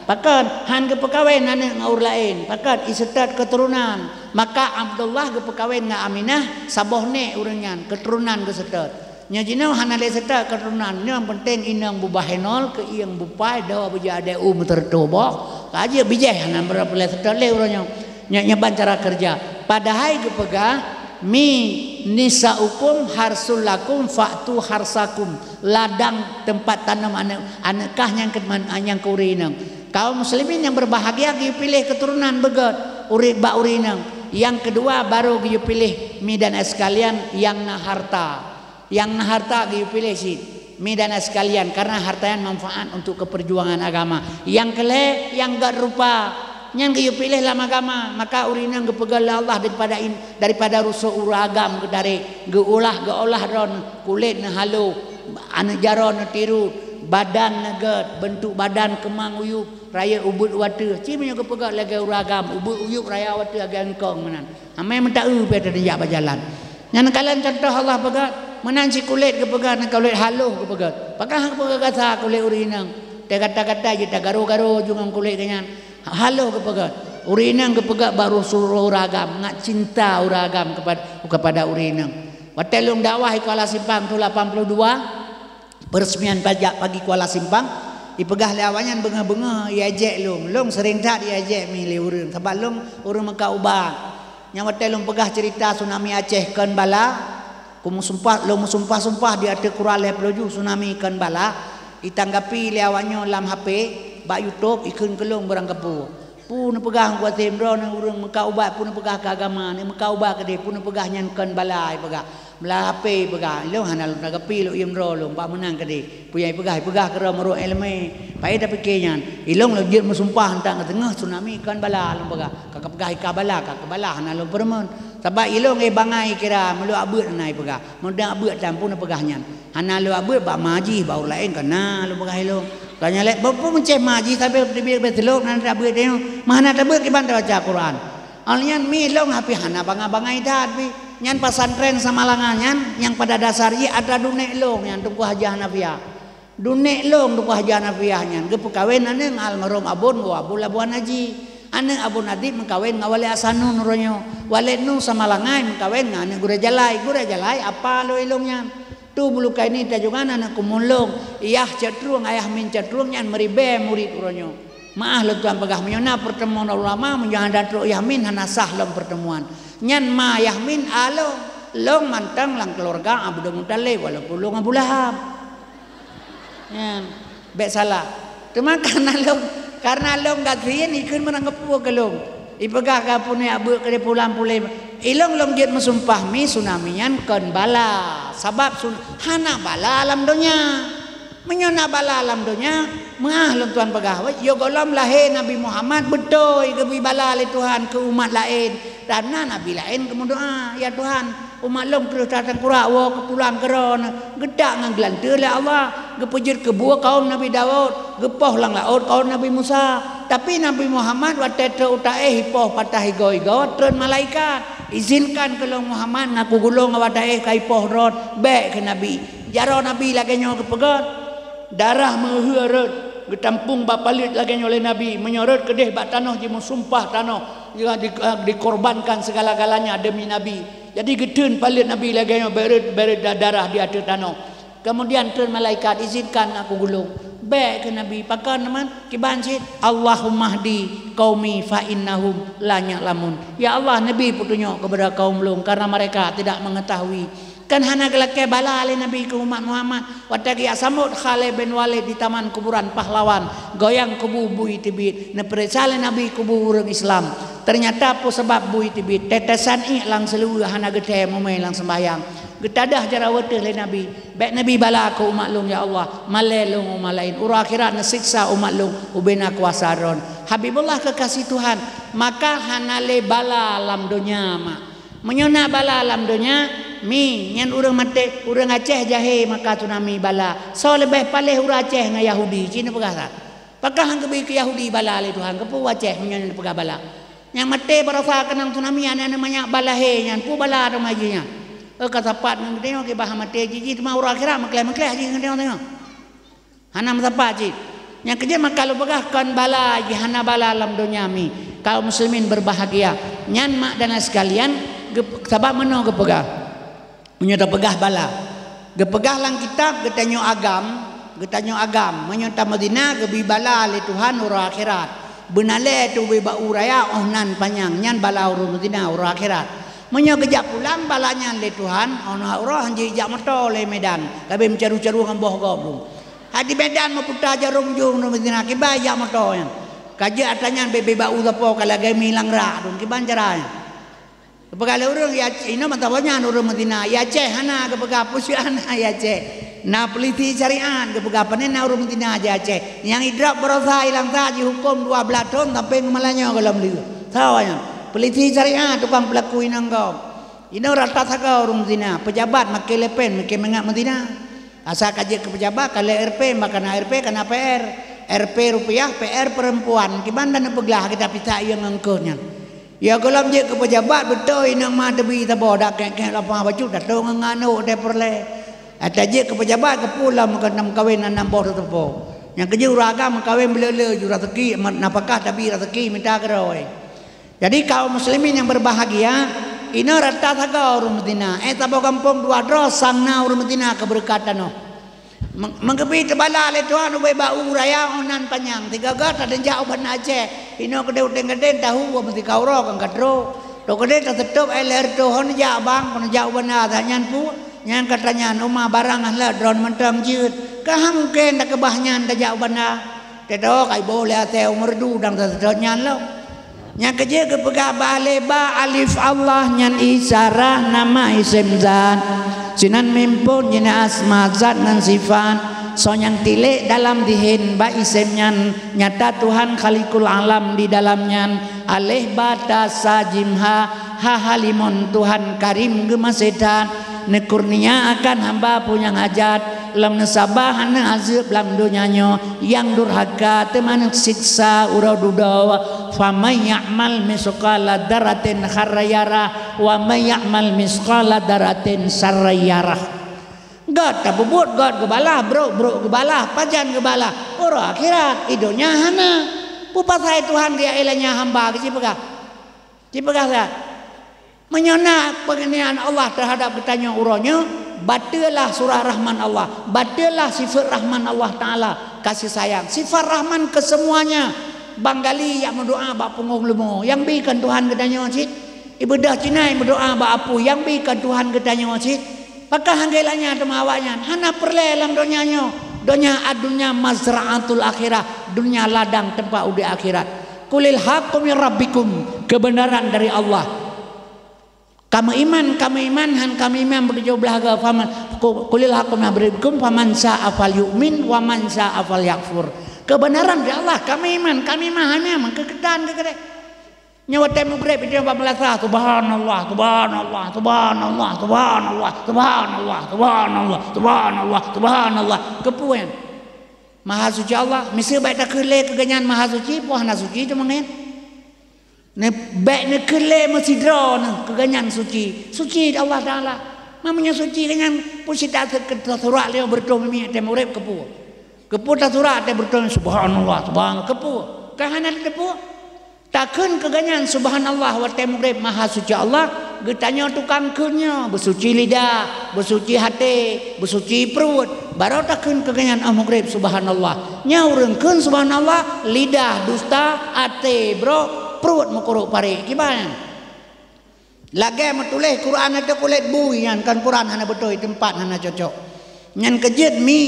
Pakan han ke perkawin anak ngaur lain. Pakan isetat keturunan. Maka Abdullah ke perkawin dengan Aminah saboh ne urangnya keturunan ke setat. Nya jinau han ale setat keturunan. Ni yang penting inang bubahenol ke iang bupai dah beja ada tertobok. Kaji bijih han berapa le setat le urangnya. Nya cara kerja. Padahal ke pegah mi nisaukum harsul lakum fa'tu harsakum. Ladang tempat tanam anakah yang kurinang. Kaum muslimin yang berbahagia dia pilih keturunan begat urik ba urinang. Yang kedua baru dia pilih mi dan sekalian yang na harta. Yang na harta dia pilih si mi dan sekalian karena hartanya manfaat untuk keperjuangan agama. Yang kele yang gak rupa yang dia pilih lama agama maka urinang gepegal Allah daripada rusuh uragam dari geolah ron kulit na halu anak jaron na tiru badan negat bentuk badan kemang uyup raya ubud watu cimnya kepegat lagi uragam ubud uyup raya watu agak engkong menan amai mentak pada dia berjalan yang kalian contoh Allah pegat menanci kulit kepegat nak kulit haluh kepegat pakai kepegat kata kulit urinang dia kata-kata kita garo-garo jungang kulit kenyan haluh kepegat urinang kepegat baru suruh uragam ngak cinta uragam kepada urinang watelung dakwah Kuala Simpang tu 82 peresmian pajak pagi Kuala Simpang ipegah lawannya benga-benga iajek long sering tak diajek milih urang sebab long urang maka ubat yang hotel long pegah cerita tsunami Aceh kan bala kumu sumpah di ada Quran le peloju tsunami kan bala ditanggapi lawannya dalam HP bak YouTube ikun kelong barang kepu pun pegah buat tembro nang urang maka ubat pun pegah ke agama ni maka ubat ke dia pun pegah nyan kan bala pegah belah HP pegah lo hanal nagapi lo imro lo pak menang ke dia punya pegah ke ramro elme pai dah pikirnya ilong lo dia mesumpah tentang tengah tsunami kan bala lo pegah kakak pegah ka bala hanal lo permen sebab ilong bangai kira melu abut nai pegah mudang abut dan pun pegahnya hanal lo abut bak maji bau lain kana lo pegah ilong tanya lek bapa menceh maji tapi dia betelok nan abut dia mana tabut ke bantu baca Quran alian mi long hapi hana bangai dah nyan pasantren sama langannya yang pada dasarnya ada dunek long yang tuku Haji Hanafiah dunek long tuku Haji Hanafiah nyan ge pekawin ane almarhum abun wa abu labuan haji ane abu nadib mengkawin ngawali asanun ronyo wale nu sama langai mengkawin ngane gure jalai apa lo ilongnya tu bulu kaini tajongan anak kumulong iyah cetrung ayah min cetrung nyan meribe murid ronyo maah lo tuan pegah menyona pertemuan ulama menjangan datro yamin hanasah lom pertemuan nyan ma yahmin alo long mantang lang keluarga Abdul Muttalib walaupun long Abu Lahab nyan bek salah cuma karena long gak krian ikun menanggap puak ke long ipegah ka pune abu ke pulang ilong long jet mesumpah mi tsunami nyan kon bala sabab hana bala alam dunia menyona bala alam dunia mah long tuan pegah yo golom lahir Nabi Muhammad betul ke bala le Tuhan ke umat lain karena Nabi lain kemudian doa ya Tuhan umat long terus datang kurawa ke pulang keron gedak nganggelan le Allah gepujur kebuah kaum Nabi Daud gepoh lang laut kaum Nabi Musa tapi Nabi Muhammad watete utae hipoh patah higo turun malaikat izinkan kalau Muhammad ngaku gulung wadae kai poh rod baik ke Nabi jaro Nabi lagi nyo kepegat darah menghurut getampung bapalit lagi oleh Nabi menyorot kedeh bak tanah jimu sumpah tanah dikorbankan segala-galanya demi Nabi jadi gedun palit Nabi lagi bered darah di atas tanah kemudian turun malaikat izinkan aku gulung baik ke Nabi pakai teman kibancit Allahumma hdi qaumi fa innahum la ya'lamun ya Allah Nabi petunjuk kepada kaum long karena mereka tidak mengetahui kan hana gelake bala ali Nabi ke umat Muhammad watagi asamud Khalid bin Walid di taman kuburan pahlawan goyang kubu bui tibit neperecale Nabi kubu urang Islam ternyata apa sebab bui tibit tetesan lang seluruh hana gede momai lang sembahyang getadah jara weteh le Nabi baik Nabi bala ke umat long ya Allah male long umat lain ura akhirat nasiksa umat long ubena kuasa ron Habibullah kekasih Tuhan maka hana le bala alam dunia mak menyona bala alam dunia mi nyan urang mate urang Aceh jahe maka tsunami bala so lebih paleh urang Aceh dengan Yahudi Cina pegah pakah hang ke Yahudi bala le Tuhan ke pu Aceh nyan pegah bala yang mate barasa kenang tsunami ana banyak bala he nyan pu bala remajinya kata pat nang tengok ke bah mate jiji tu mau akhirat maklai haji tengok hana matapat ji Yang kerja maka lu pegahkan bala jihana bala alam dunia mi. Kaum muslimin berbahagia. Nyan mak dan sekalian sabab meno gepegah. Menyo pegah bala. Gepegah lang kitab getanyo agam, menyo ta Madinah gebi bala le Tuhan ura akhirat. Benale tu be ba uraya ohnan panjang nyan bala ura Madinah ura akhirat. Menyo gejak pulang balanya le Tuhan ona ura hanji jak moto le Medan. Kabe mencaru-caru ngamboh goblong. Hadi Medan mau putar jarum jung no Madinah ki baya moto yan. Kaja atanya bebe bau tapo kala gami langra dun ki banjaranya. Kepegala urang ya ino mantawanya urang Madinah ya ceh hana kepega pusiana ya ceh. Na peliti syariat kepega panen na urang Madinah ya ceh. Yang idrap berosa ilang taji hukum 12 tahun tapi malanya kalau beli. Tawanya peliti syariat tukang pelaku inanggau. Ino rata saga urang Madinah pejabat makai lepen makai mengak Madinah. Asa kaji ke pejabat kalau RP makan RP kana PR. RP rupiah, PR perempuan. Gimana nak peglah kita pita yang angkutnya. Ya kalau dia ke pejabat betul inang mah tebi tabo dak kek lapang baju dak tong ngano de perle. Ada je ke pejabat ke pulang makan nam kawin nam boh tepo. Yang kerja uragam kawin belele jura teki napakah tapi rezeki minta keroi. Jadi kaum muslimin yang berbahagia ina rata saga urang Madinah. Tabo kampung dua dros sangna urang Madinah keberkatan no. Mengkepi tebala le Tuhan ubay bau raya onan panjang 3 gat ada jauh ban Aceh ino kedeu tengeden tahu wa mesti kauro kang kadro to kede tetep eler to hon ja bang kon jauh ban adanyan pu nyan katanya rumah barang lah drone mentam jeut ka mungkin dak kebahnya da jauh ban te do kai boleh ate umur du dang tetep nyan lo nyan keje ke pega bale ba alif Allah nyan isyarah nama isim zat sinan mimpun jina asma zat nan sifat so yang tilik dalam dihin ba isimnya nyata Tuhan khalikul alam di dalamnya alih bata sajimha ha halimun Tuhan karim gemasedan nekurnia akan hamba punya hajat lam nasabah hana azab lam dunianya yang durhaka teman siksa uradudawa famay ya'mal misqala daratin kharayara wa may ya'mal misqala daratin sarayara. God tabubut God gebala bro gebala pajan gebala ora akhirat idonya hana pupasai Tuhan dia elanya hamba cipegah saya menyona penganian Allah terhadap bertanya uronya batilah surah Rahman Allah batilah sifat Rahman Allah Ta'ala kasih sayang sifat Rahman ke semuanya Banggali yang mendoa bak punggung lemo yang bikan Tuhan ketanya cit ibadah Cina yang berdoa bak apu yang bikan Tuhan ketanya cit pakai hanggelanya temawanya hana perle dalam donyanya donya adunya mazra'atul akhirah dunia ladang tempat udah akhirat kulil haqqum min rabbikum kebenaran dari Allah kami iman han kami iman berjauh belaga faman kulil haqqum min rabbikum faman sa'a falyu'min wa man sa'a falyakfur kebenaran dari Allah kami iman hanya kekedan kekede nyawa temu grep itu 14 subhanallah subhanallah subhanallah subhanallah subhanallah subhanallah subhanallah subhanallah kepuan maha suci Allah mesti baik tak kele keganyan maha suci puah na suci cuma ngen ne baik ne kele mesti drone keganyan suci Allah Taala mamanya suci dengan pusita tersurat leo bertemu mi temu grep kepu tak surat dia bertemu subhanallah subhanallah kepu kahana kepu takkan keganyan subhanallah wa ta'ala maha suci Allah getanya tukang kunnya bersuci lidah bersuci hati bersuci perut baru takkan keganyan amgrib subhanallah nyaurengkeun subhanallah lidah dusta hati bro perut mukuruk pare gimana lagi metuleh Quran ada kulit bui kan Quran hana betul tempat hana cocok nyan kejut mi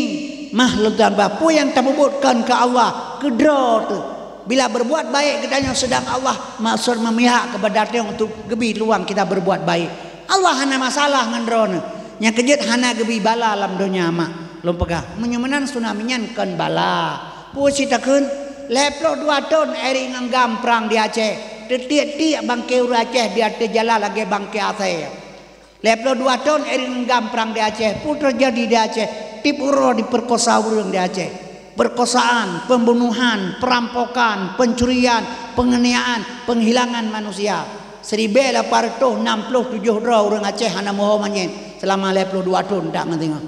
makhluk dan bapu yang tabubutkan ke Allah kedro tu bila berbuat baik katanya sedang Allah maksud memihak kepada dia untuk gebi luang kita berbuat baik. Allah hana masalah ngendron. Nya kejut hana gebi bala alam dunia mak. Lom pegah. Menyumenan tsunami-nyan kan bala. Pusi takun leplo 2 ton eri nganggam perang di Aceh. Tiap-tiap bangke ur Aceh dia terjala lagi bangke Aceh. Leplo 2 ton eri nganggam perang di Aceh. Putra jadi di Aceh. Tipuro diperkosa urang di Aceh. Perkosaan, pembunuhan, perampokan, pencurian, penganiayaan, penghilangan manusia. 1867 orang Aceh hana moho manyen selama 22 tahun tak ngatengok.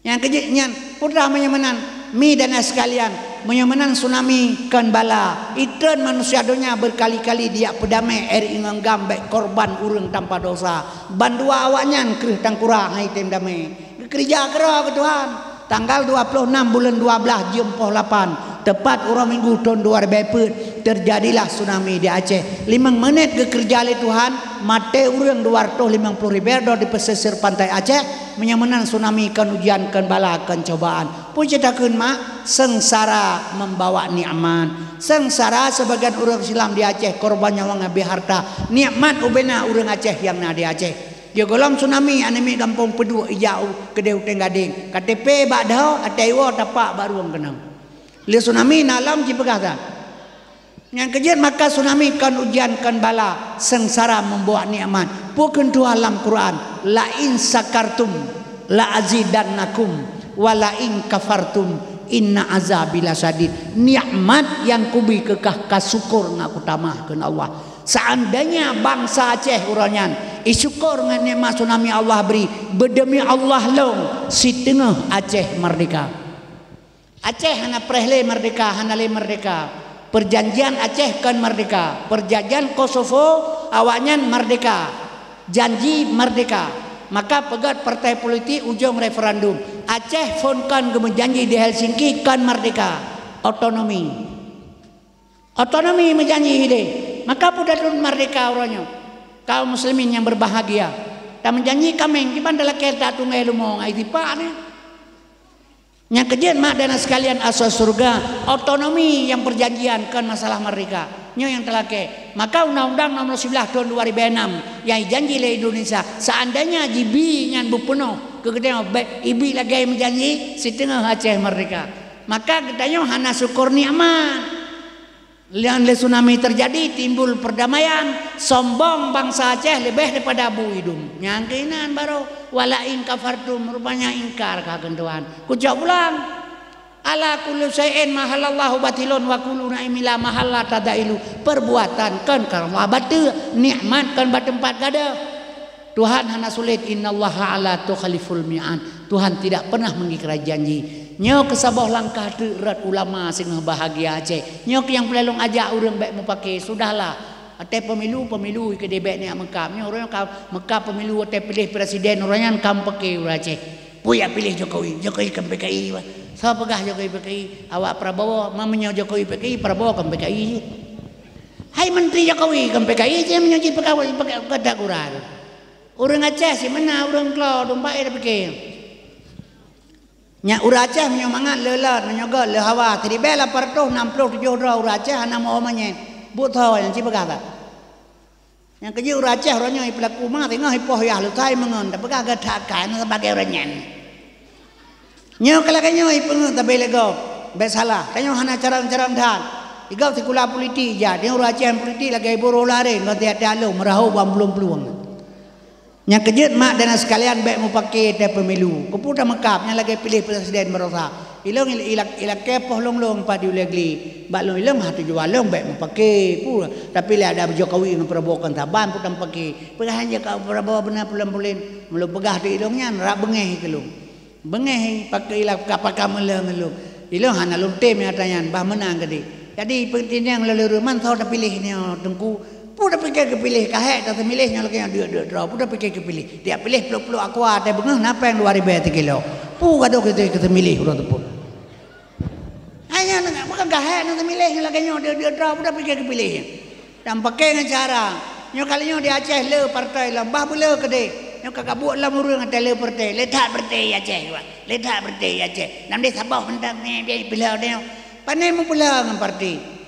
Yang kejadian putra menyamanan mi dan sekalian menyamanan tsunami kan bala itren manusia dunia berkali-kali dia pedamai eri inganggam baik korban urang tanpa dosa bandua awaknya kerih tangkura hai tem damai kerja kera ke Tuhan tanggal 26 bulan 12 jam 8 tepat urang minggu tahun 2004 terjadilah tsunami di Aceh 5 menit ke kerja oleh Tuhan mate urang 250 ribu di pesisir pantai Aceh menyamanan tsunami kan ujian kan bala kan cobaan pun ceritakan mak sengsara membawa nikmat sengsara sebagian orang Islam di Aceh korban nyawa ngabi harta nikmat ubena orang Aceh yang na di Aceh dia golong tsunami anemi kampung Pedu ijau kedeu tenggading KTP bak dah ataiwa tapak baru orang kenang le tsunami nalam cipegah yang kejadian maka tsunami kan ujian kan bala sengsara membawa nikmat pukun tu alam Quran la in sakartum la azidannakum wa la in kafartum inna azabila sadid nikmat yang kubi kekah kasukur ngaku tamahkeun Allah seandainya bangsa Aceh uranyan isyukur dengan nikmat tsunami Allah beri berdemi Allah long si tengah Aceh merdeka Aceh hana prehle merdeka hana le merdeka perjanjian Aceh kan merdeka perjanjian Kosovo awaknya merdeka janji merdeka maka pegat partai politik ujung referendum Aceh fonkan menjanji di Helsinki kan merdeka otonomi menjanji ide maka pudatun merdeka orangnya kaum muslimin yang berbahagia dan menjanji kami gimana dalam kereta tunggai lumong aitipa ni yang kejadian mak dan sekalian asal surga otonomi yang perjanjian kan masalah merdeka nyo yang telah ke maka undang-undang nomor 11 tahun 2006 yang janji oleh Indonesia seandainya jibi yang bupenuh kegedean ibi lagi menjanji setengah Aceh merdeka maka katanya hana syukur nikmat lian le tsunami terjadi timbul perdamaian sombong bangsa Aceh lebih daripada Abu Idum nyangkinan baru walain kafartum rupanya ingkar kagen Tuhan kucak pulang ala kullu syai'in mahalallahu batilun wa kullu naimila mahalla tadailu perbuatan kan karena batu nikmat kan bertempat gada Tuhan hana sulit innallaha ala tukhaliful mi'an Tuhan tidak pernah mengingkari janji nyok kesabah langkah terat ulama sing bahagia Aceh nyok yang pelelong ajak orang baik mau pakai sudahlah ate pemilu ke debek ni Mekah nyok orang Mekah pemilu ate pilih presiden orangnya kam pakai orang Aceh puya pilih Jokowi kan PKI saya pegah Jokowi PKI awak Prabowo mamanya Jokowi PKI Prabowo kan PKI hai menteri Jokowi kan PKI je menyoji pegawai kada kurang orang Aceh si mana orang Klau domba ada PKI nya urang Aceh menyomangat lelat menyogot le hawa tadi bela 467 urang Aceh hana mau manye but tahu yang cipegah tak yang kerja urang Aceh orangnya pelaku mah tengah hipoh ya lu tai mengon tapi agak takan sebagai orangnya nyo kalau kanyo ipengu tapi lego besalah kanyo hana cara-cara dan igau tikula politik ja dia urang Aceh politik lagi boro lare nganti ada lu merahu belum peluang yang kejut mak dan sekalian baik mau pakai te pemilu kepudah Mekap yang lagi pilih presiden berosa ilong ilak kepoh long padi ulegli bak long ilong hatu jual long baik mau pakai pula tapi lah ada Jokowi dengan Prabowo kan taban putang pakai pegahan je kau Prabowo benar pulen melu pegah di ilongnya rak bengeh ke long bengeh pakai ilak kapakam meleng ilong hana long tem yang tanya bah menang gede jadi penting yang lalu rumah tahu dah pilih ni tengku pudah pikir kepilih kahek tak milihnya lagi yang dia draw pudah pikir kepilih dia pilih peluk aku ada bengah napa yang 2000 kilo gado kita milih udah tu hanya bukan kahek nak milih lagi yang dia draw pudah pikir kepilih dan pakai dengan cara nyo kalinya di Aceh le partai lambah bela kede nyo kakak buat lam urang ada le partai letak partai Aceh letak partai Aceh nam dia sabah mentang ni dia pilih dia pandai mempulang dengan partai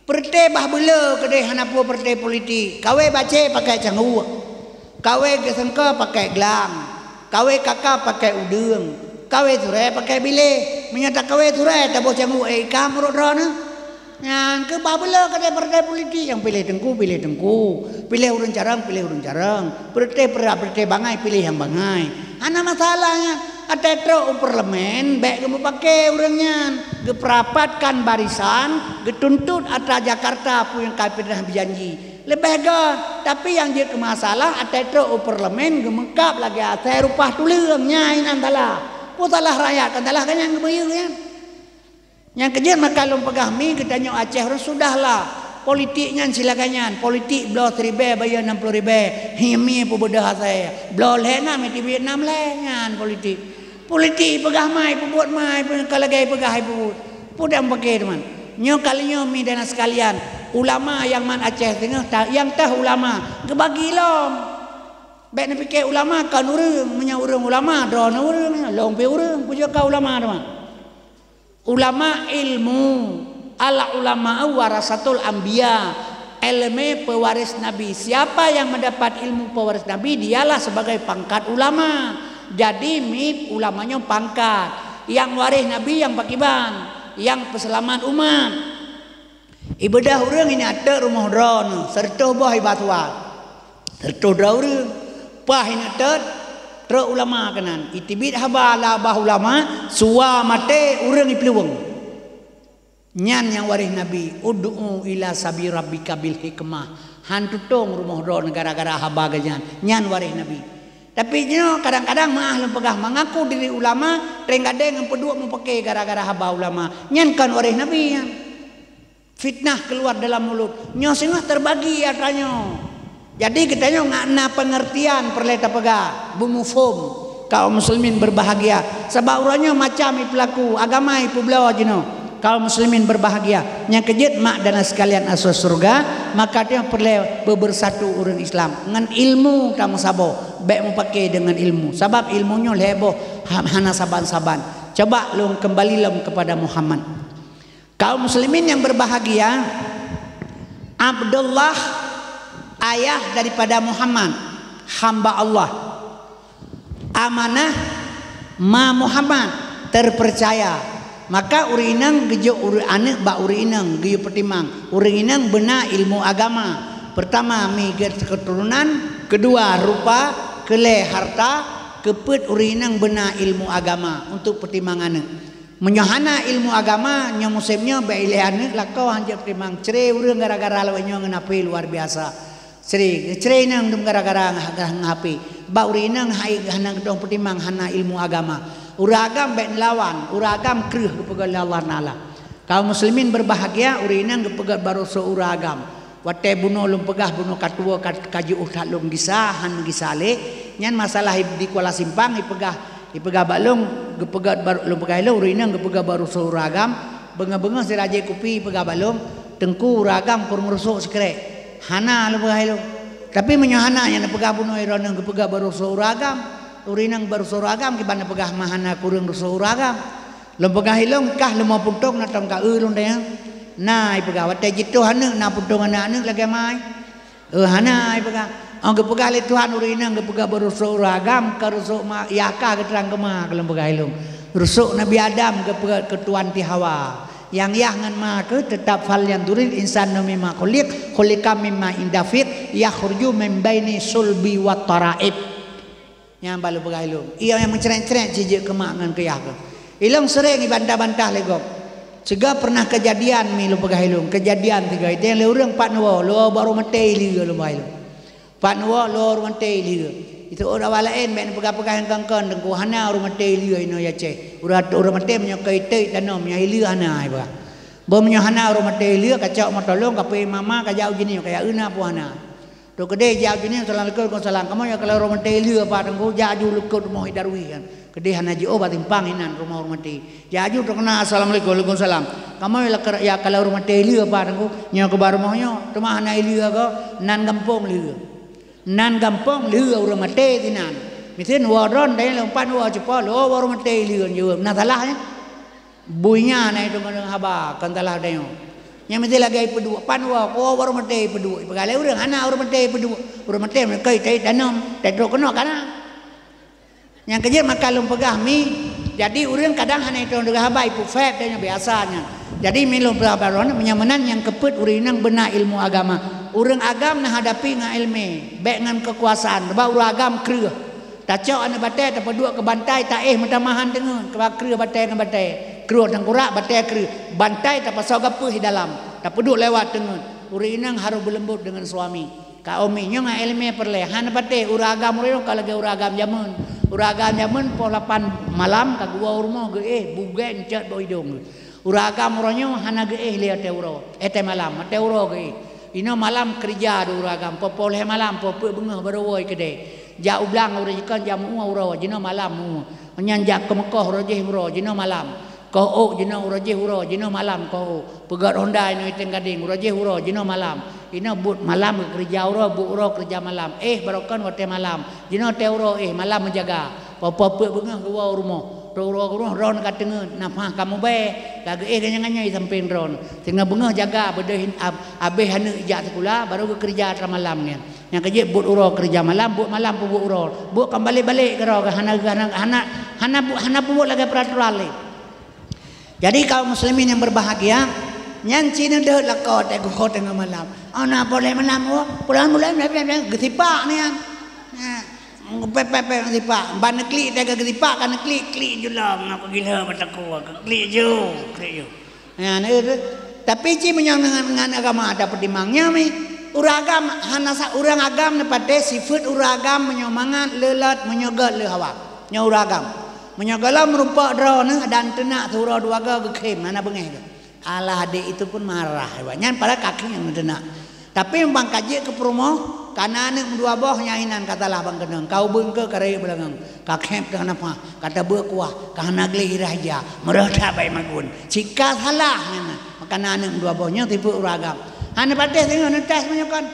partai bah bela kedai hana puas partai politik kawe baca pakai canggu kawe gesengka pakai gelang kawe kakak pakai udung kawe turai pakai bile menyata kawe turai tak boleh canggu kamu rodrona yang ke bah bela kedai partai politik yang pilih tengku pilih urun carang partai bangai pilih yang bangai hana masalahnya ada teruk parlemen baik kamu pakai orangnya geperapatkan barisan getuntut atas Jakarta pun yang kami pernah berjanji lebih gan tapi yang jadi masalah ada teruk parlemen gemekap lagi atas rupah tulangnya ini antara putalah rakyat antara kan yang kebayang kan Yang kerja maka long pegah mi ketanya Aceh orang sudahlah. Politiknya silakannya. Politik belah 1,000 bayar 60,000. Himi pun bedah saya. Belah lena di Vietnam lengan politik. Politik pegah mai pun buat mai pun kalau gay pegah pun. Pudam pakai teman. Nyo kalinya mi dan sekalian. Ulama yang man Aceh tengah yang tah ulama kebagi lom. Baik nak fikir ulama kan urang punya urang ulama drone urang long pe urang puja ka ulama teman. Ulama ilmu ala ulama warasatul anbiya, ilmu pewaris nabi. Siapa yang mendapat ilmu pewaris nabi dialah sebagai pangkat ulama. Jadi mit ulamanya pangkat. Yang waris nabi yang pakiban, yang peselamat umat. Ibadah urang ini ada rumah drone serta bah ibatwa. Serta urang pah ini ada ter ulama kanan. Itibid habala bah ulama suwa mate urang ipeluang. Nyan yang waris Nabi ud'u ila sabi rabbika bil hikmah han tutong rumah do negara-negara haba gajan nyan waris Nabi. Tapi kadang-kadang maah pegah mengaku diri ulama renggadeng empedua mau pakai gara-gara haba ulama nyan kan waris Nabi ya. Fitnah keluar dalam mulut nyo singah terbagi atanya. Jadi kitanya ngana pengertian perleta pegah bumufum kaum muslimin berbahagia sebab urangnya macam pelaku agama ipu belawa jino. Kaum muslimin berbahagia yang kejut mak dan sekalian asal surga maka dia perlu bersatu orang Islam dengan ilmu kamu sabo baik mau pakai dengan ilmu sebab ilmunya leboh hana saban-saban. Coba lu kembali lu kepada Muhammad. Kaum muslimin yang berbahagia Abdullah ayah daripada Muhammad hamba Allah amanah ma Muhammad terpercaya. Maka urinang gejo uri anak ba urinang gejo pertimang urinang benar ilmu agama. Pertama miger keturunan, kedua rupa, kele harta, kepet urinang benar ilmu agama untuk pertimbangan. Menyohana ilmu agama nya musimnya ba ile anak lakau hanja pertimang cerai urang gara-gara lawannya ngenapi luar biasa. Cerai nang dum gara-gara ngapi. Ba urinang hai hana dong pertimang hana ilmu agama. Uragam baik lawan, uragam krih kepegat Allah Nala. Kaum muslimin berbahagia, urinang kepegat baru seuragam. Wate bunuh lum pegah bunuh katua kaji uhat lum gisahan gisale. Nyan masalah di Kuala Simpang ipegah balung kepegat baru lum pegah lo urinang kepegat baru seuragam. Benga-benga si raja kopi pegah balung tengku uragam purngurusuk sekre. Hana lum pegah lo. Tapi menyohana yang pegah bunuh ironang kepegat baru seuragam. Urinang baru suragam kibana pegah mahana kurang suragam lom pegah hilong kah lemo puntong na tong ka ulun dayang na ipegah wate jitu hana na puntong anak lagi mai hana ipegah ang pegah le Tuhan urinang pegah baru suragam ka rusuk ma yaka keterang kema lom pegah hilong rusuk Nabi Adam ke ketuan ti Hawa yang ngan ma ke tetap fal yang duril insan mimma khuliqam mimma indafit yakhruju min baini sulbi wa taraib. Yang balu pegah ilung ia yang mencerent-cerent jijik kemak dengan keyah ke ilung sering bantah-bantah legok sega pernah kejadian mi lu pegah ilung kejadian tiga itu yang leurang Pak Nuwa lu baru mati liga lu pegah ilung Pak Nuwa lu baru mati liga itu orang walain main pegah-pegah yang kangkan dengku hana orang mati liga ino ya ceh orang mati menyokai tei tanam nya liga hana iba bomnya hana orang mati liga kacau matolong kape mama kajau gini kayak una pu hana tu kedai jauh jenis salam lekor kon salam kamu ya kalau rumah teli apa tengku jauh lekor mau hidarwi kan kedai hana jauh batin panginan rumah teli jauh tu kena assalamualaikum waalaikumsalam kamu ya kalau rumah teli apa tengku nya ke bar rumahnya tu mah hana ili ko nan gampong li rumah teli nan mitin waron dai lompan wa cepa lo rumah teli kan yo na salahnya buinya na itu kan haba kan salah dayo yang mesti lagi pedua panwa ko baru mati pedua pegale urang anak urang mati pedua urang mati kai tai tanam tai tro kena kana yang kerja maka lum pegah mi jadi urang kadang hana itu ndega habai pu fat nya biasanya jadi milum pelabaran menyamanan yang kepet urinang benar ilmu agama urang agam nah hadapi dengan ilmu baik dengan kekuasaan ba urang agam kreuh tacok ane batai ta pedua ke bantai ta mentamahan dengan ke kreuh batai dengan batai kreuh tangkurak batai kreuh bantai tak pasal gapuh di dalam tak peduk lewat dengan urinang harus berlembut dengan suami kauminya ngah ilmu perlehan batai uragam urang kalau ge uragam zaman po 8 malam ka gua rumah ge bugen cat bo hidung Uragam uronyo hana ge lihat euro. Malam, euro ge. Ino malam kerja do uragam. Popoleh malam pope bengah berowoi kede. Ja ublang uro jikan jamu uro jino malam mu. Menyanjak ke Mekah rojeh uro jino malam. Kau jino urojeh uro jino malam kau. Pegat Honda ino iteng gading urojeh uro jino malam. Ino but malam kerja uro bu uro kerja malam. Barokan wate malam. Jino te uro malam menjaga. Pope bengah ke rumah. Ron katenge napah kamu bae lagi ganyang-ganyang sampein ron tinggal bengah jaga bedehin abeh hanu ijak sekula baru ke kerja malam ni yang kerja buat uro kerja malam buat malam pun buat uro buat kembali balik ke ro hana buat lagi peraturan le. Jadi kaum muslimin yang berbahagia nyan cina dah lakau tengok tengah malam ana boleh malam pulang getipak ni pepe getipak ban klik tega getipak kan klik julang apa gila mataku klik jo ya tapi ci menyang dengan agama ada pedimangnya mi uragam hanasa urang agam nepade sifat uragam menyomangat lelat menyogat le hawa nya uragam menyogala merupa drone dan tenak surah dua ga gekem mana bengeh alah adik itu pun marah banyak pada kaki yang tenak tapi bang kaji ke promo karena anak dua boh nyainan katalah bang kenang kau bengke karaya belangang kakek kenapa kata berkuah karena geli raja merata baik magun jika salah makanya anak dua bohnya tipu uragam hanya pada tengah netes menyokan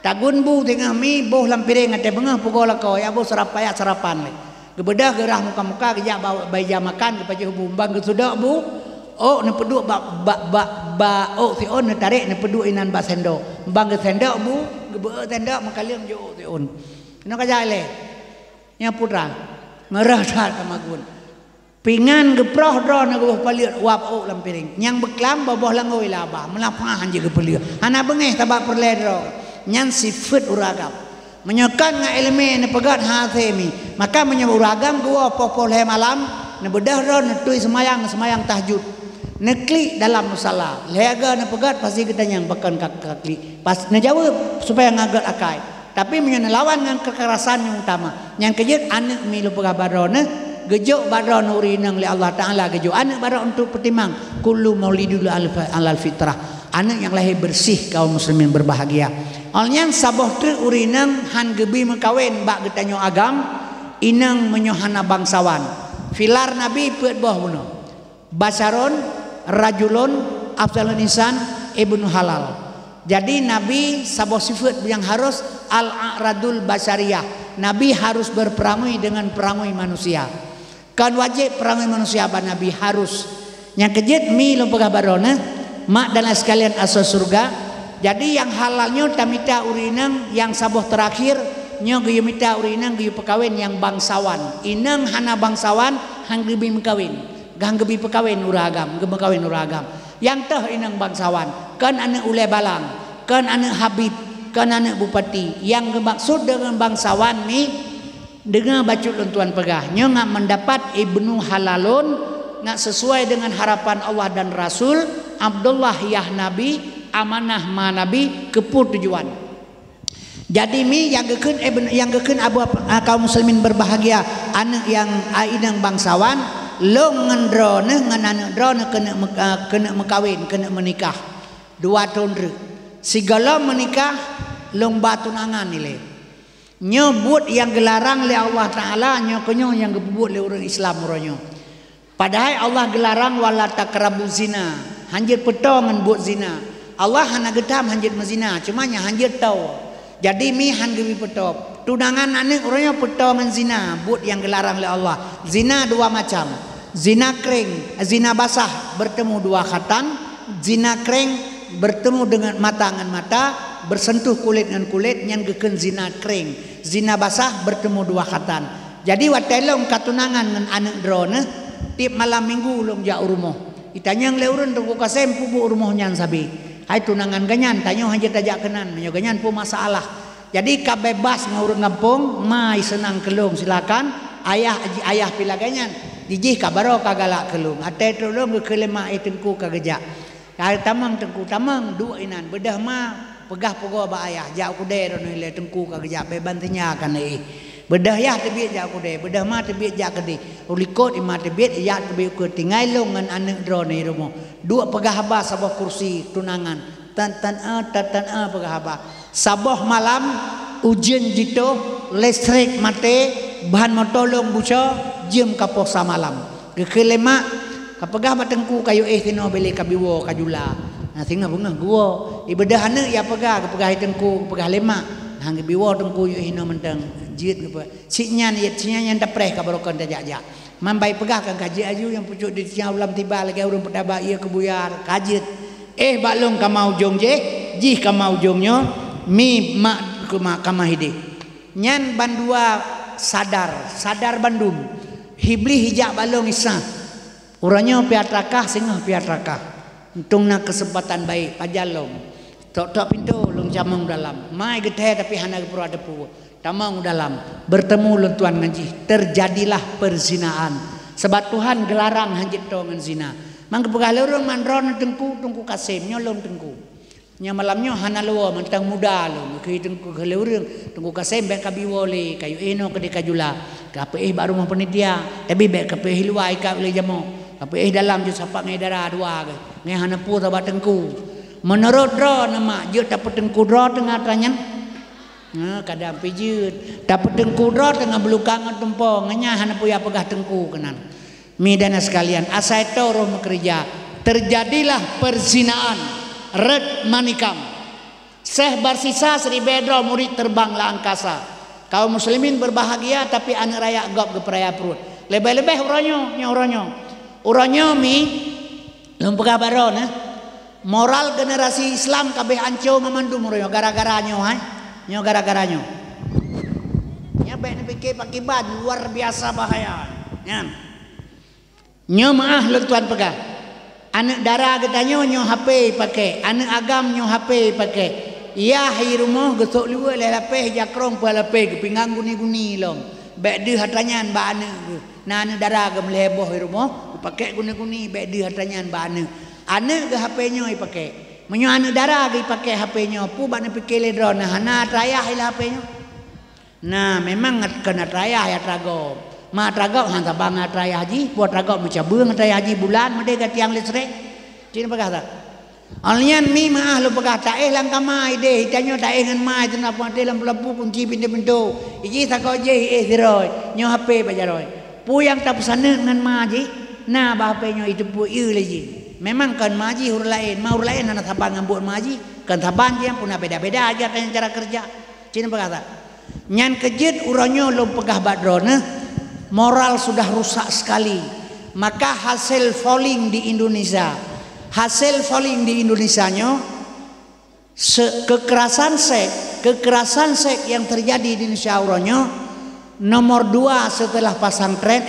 tagun bu tengah mi boh lampiring ada bengah pukul kau ya boh sarapan le gebedah gerah muka kejak bayi makan kepada bumbang ke sudah bu ne peduk si on ne tarik ne peduk inan bak sendok bang ke sendok bu gebe sendok makaliam jo si on kena kajak le nya putra merah sat kamagun pingan geproh dron ge paliut wap lampiring nyang beklam boboh langoi labah melapah je ge paliut ana bengeh tabak perledro nyan sifat uragam menyokan nga elemen ne pegat hasemi maka menyuragam gua popoleh malam ne bedah ron ne tui semayang tahajud neklik dalam musala lega ne pegat pasti kita yang bahkan klik pas ne jawab supaya ngagat akai tapi menyelawan dengan kekerasan yang utama yang kejut anak milu pegah badrone gejuk badron urinang li Allah taala gejuk anak badron untuk pertimang kullu maulidul alal fitrah anak yang lahir bersih kaum muslimin berbahagia alnyan saboh tu urinang han gebi mekawin bak getanyo agam inang menyohana bangsawan filar nabi peut boh buno basaron rajulun afdalun insan ibnu halal. Jadi Nabi sabah sifat yang harus al-a'radul basyariyah. Nabi harus berperamai dengan peramai manusia. Kan wajib peramai manusia apa Nabi harus. Yang kejit mi lompegah barona mak dan sekalian asal surga. Jadi yang halalnya tamita urinang yang sabah terakhir nyo geyu mita urinang geyu pekawin yang bangsawan. Inang hana bangsawan hang gebi mekawin. Gang gebi pekawin uragam, gebekawin uragam. Yang teh inang bangsawan, kan anak ule balang, kan anak habib, kan anak bupati. Yang maksud dengan bangsawan ni dengan bacut lentuan pegah. Nyo ngak mendapat ibnu halalun ngak sesuai dengan harapan Allah dan Rasul. Abdullah yah Nabi, amanah ma Nabi, kepur tujuan. Jadi mi yang geken abu kaum muslimin berbahagia anak yang inang bangsawan lo ngendrone ngan drone kena mekawin kena menikah 2 tahun segala menikah lomba tunangan nilai nyebut yang gelarang le Allah taala nyokonyo yang gebut le orang Islam ronyo padahal Allah gelarang wala takrabu zina hanjir petongan buat zina Allah hana getam hanjir mezina cuma nya hanjir tahu jadi mi han gebi petop tunangan anak orangnya petongan zina buat yang gelarang le Allah zina 2 macam zina kering, zina basah bertemu 2 khatan, zina kering bertemu dengan mata dengan mata, bersentuh kulit dengan kulit, yang geken zina kering, zina basah bertemu 2 khatan. Jadi watelong katunangan dengan anak drone, tiap malam minggu ulung jauh rumah. Itanya yang leurun tunggu kasem pubu rumahnya sabi. Hai tunangan ganyan, tanya hanya tajak kenan, menyo ganyan pu masalah. Jadi kabebas ngurung ngapung, mai senang kelung silakan. Ayah pila ganyan. Dijih kabaro kagalak kelung ate tolong ke kelema itengku kagejak kali tamang tengku tamang 2 inan bedah ma pegah pogo ba ayah jak kude ron ile tengku kagejak bebantinya kan bedah ya tebiat jak ku deh bedah ma tebiat jak ke deh ulikot ima tebiat ya tebiat ku tinggal long ngan anak drone ni rumah dua pegah haba sabah kursi tunangan tan pegah haba sabah malam ujian jito listrik mati bahan motolong buca jam kapoh samalam kelima kapegah batengku kayu tino beli kabiwo kajula nah tinggal bunga gua ibadah anak ya pegah kapegah tengku pegah lima hang biwo tengku yu hino menteng jit apa siknya nyan dapreh ka barokon tajak mambai pegah kan kaji aju yang pucuk di tiang ulam tiba lagi urang pedaba ia kebuyar kajit balong ka mau jong je jih ka mau jongnyo mi mak kama hide nyan bandua sadar bandum hibli hijak balong isa urangnya piatrakah singah piatrakah untungna kesempatan baik pajalong tok pintu long jamang dalam mai geteh tapi hana perlu ada pu tamang dalam bertemu lentuan ngaji terjadilah perzinaan sebab Tuhan gelarang hanjit to ngan zina mangke pegah lorong mandron tengku kasim nyolong tengku nya malamnya hana luwa mentang muda lo ke tengku lorong tengku kasim bek kabiwole kayu eno ke dekajula kape baru mah penitia tapi bek kape luai ka le jamo kape dalam ju sapak ngai darah dua ke ngai hana pu tabat tengku menurut dro nama je dapat tengku dro tengah tanyan kadang pijut dapat tengku dro tengah belukang tempo ngenya hana puya pegah tengku kenan midana sekalian asa itu roh bekerja terjadilah perzinaan red manikam Syekh Barsisa Sri Bedro murid terbang la angkasa kaum muslimin berbahagia tapi anak raya gop ke peraya perut lebih-lebih uronyo mi lempegah baron moral generasi Islam kabeh anco ngamandum royo gara-gara nyo nyo gara-gara nyo nya bae pikir pakibat luar biasa bahaya nyo maah lentuan pegah anak darah getanyo nyo HP pakai anak agam nyo HP pakai iya hai rumah gesok luwe le lapeh jakrong pa lapeh kepinggang guni-guni long bae de hatanyan ba anak na anak darah ge meleboh hai rumah pakai guni-guni bae de hatanyan ba anak ke HP-nya dipakai. Menyo anak darah dipakai HP-nya. Pu bak pikir le drone hana trayah ila HP-nya. Nah, memang kena trayah ya tragop. Ma tragop hang tabang trayah haji, buat tragop macam beung trayah haji bulan mede ka tiang listrik. Cina pegah tak? Alnian mi maah lu pegah taeh lang kamai deh, hitanyo taeh ngan mai tena apa dalam lampu kunci pintu-pintu. Iji takau je diroi, nyo HP bajaroi. Pu yang tak pesana ngan ma ji. Nah, bah HP-nya itu pu ieu lagi. Memang kan maji hur lain, mau hur lain anak sabang ngambut maji, kan sabang dia pun beda-beda aja tanya cara kerja. Cina berkata, nyan kejut uranyo lo pegah badrona, moral sudah rusak sekali. Maka hasil falling di Indonesia nyo, kekerasan seks yang terjadi di Indonesia uranyo, nomor 2 setelah pesantren,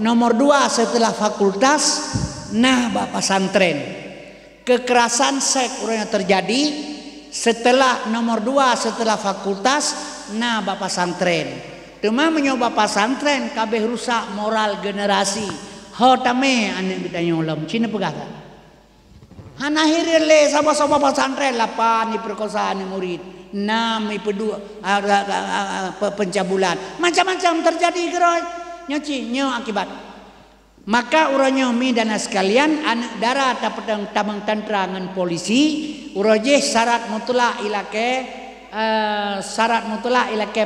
nomor 2 setelah fakultas. Nah bapak santren kekerasan seks yang terjadi setelah nomor 2 setelah fakultas nah bapak santren cuma menyoba bapak santren kabeh rusak moral generasi hotame anak kita nyolam cina pegata hana hirir le sama-sama bapak santren 8 diperkosaan murid 6 ipedua pencabulan macam-macam terjadi geroy nyo akibat. Maka uranyo mi dana sekalian anak darah tapedang tamang tantrangan polisi uraje syarat mutlak ilake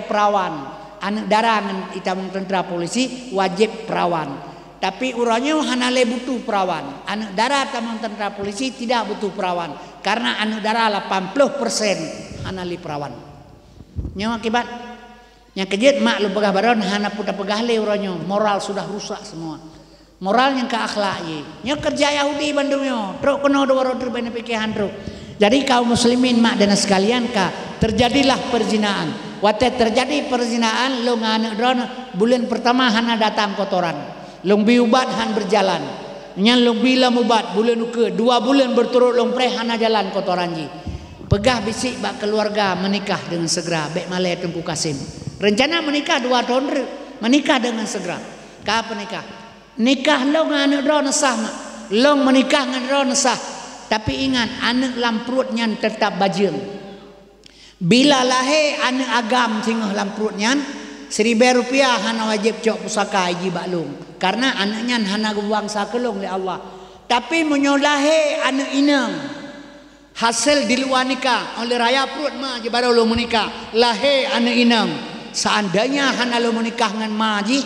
perawan anak darah ngan itamang tantra polisi wajib perawan tapi uranyo hanale butuh perawan anak darah tamang tantra polisi tidak butuh perawan karena anak darah 80% hanali perawan nyawa akibat yang kejut mak lu pegah baron hana puta pegah le uranyo moral sudah rusak semua moral yang ke akhlak ye kerja Yahudi Bandungnya truk kena 200 bene pikiran truk jadi kaum muslimin mak dan sekalian terjadilah perzinaan wate terjadi perzinaan long anak drone bulan pertama hana datang kotoran long biubat han berjalan nyan long bilam ubat bulan ke 2 bulan berturut long pre hana jalan kotoran ji pegah bisik bak keluarga menikah dengan segera bek malai Tengku Kasim rencana menikah 2 tahun menikah dengan segera kapan nikah long anak drone sah mak long menikah dengan drone sah tapi ingat anak lamprutnya tetap bajing bila lahir anak agam tinggal lamprutnya Rp1.000 hana wajib cok pusaka iji baklung. Karena anaknya hana buang sakelung oleh Allah. Tapi menyolahi anak inang hasil di luar nikah oleh raya perut ma je baru lo menikah. Lahir anak inang. Seandainya hana lo menikah dengan ma ji,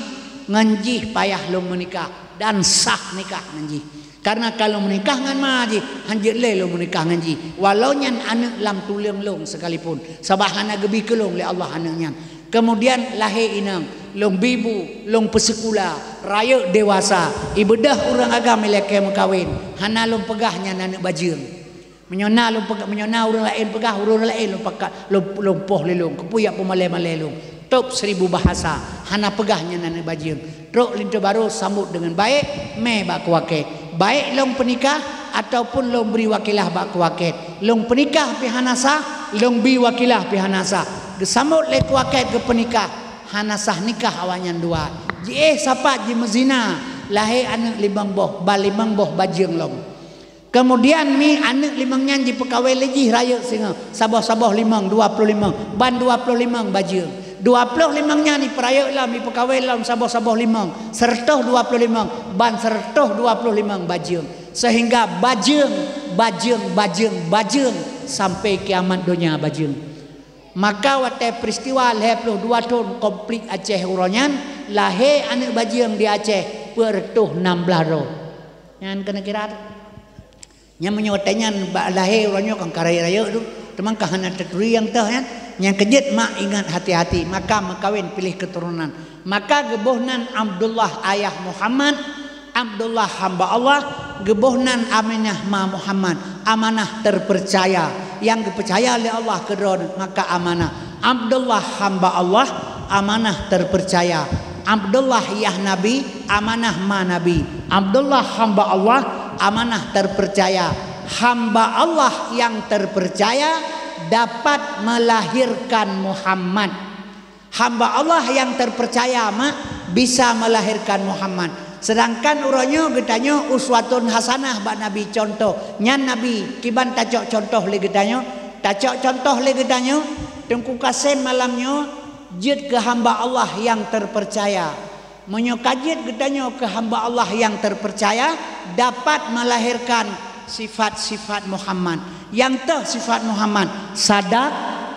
nganji payah lo menikah dan sah nikah nganji. Karena kalau menikah dengan maji, hanjit le lo menikah dengan ji. Walau nyan anak lam tulang long sekalipun. Sabah anak gebi kelong le Allah anaknya. Kemudian lahir inang, long bibu, long pesekula, raya dewasa. Ibadah orang agama lelaki mengkawin. Hana long pegahnya anak bajing. Menyona long pegah, menyona orang lain pegah, orang lain long pakat, long poh lelong, kepuyak pemalai-malai long. Top 1000 bahasa. Hana pegahnya anak bajing. Rok lintu baru sambut dengan baik, me bak wakil. Baik long penikah ataupun long beri wakilah bak wakil. Long penikah pi hanasah, long beri wakilah pi hanasah. Gesambut le wakil ke penikah, hanasah nikah awanyan dua. Ji sapa ji mezina, lahir anak 5 boh, ba 5 boh bajing long. Kemudian mi anak 5 ji pekawai legi raya singa. Sabah-sabah 5, 25, ban 25 bajing. 25-nya ni peraya lah, mi pekawai lah sabah-sabah 5, sertoh 25, ban sertoh 25 bajing. Sehingga bajing sampai kiamat dunia bajing. Maka waktu peristiwa lahir 2 tahun komplit Aceh uronyan, lahir anak bajing di Aceh pertuh 16 roh. Yang kena kira yang menyewatanya lahir uronyo kan karaya-raya tu. Teman kahana terturi yang teh kan. Yang kejut mak ingat hati-hati, maka makawin pilih keturunan. Maka gebohnan Abdullah ayah Muhammad, Abdullah hamba Allah, gebohnan Aminah ma Muhammad, amanah terpercaya yang dipercaya oleh Allah kedua, maka amanah. Abdullah hamba Allah, amanah terpercaya. Abdullah yah Nabi, amanah ma Nabi. Abdullah hamba Allah, amanah terpercaya. Hamba Allah yang terpercaya dapat melahirkan Muhammad. Hamba Allah yang terpercaya bisa melahirkan Muhammad. Sedangkan uronyo getanyo uswatun hasanah bak Nabi contoh. Nyan Nabi kiban tacok contoh le getanyo. Tacok contoh le getanyo. Tengku kasen malamnyo jid ke hamba Allah yang terpercaya. Menyokajid getanyo ke hamba Allah yang terpercaya dapat melahirkan sifat-sifat Muhammad. Yang teh sifat Muhammad sadak,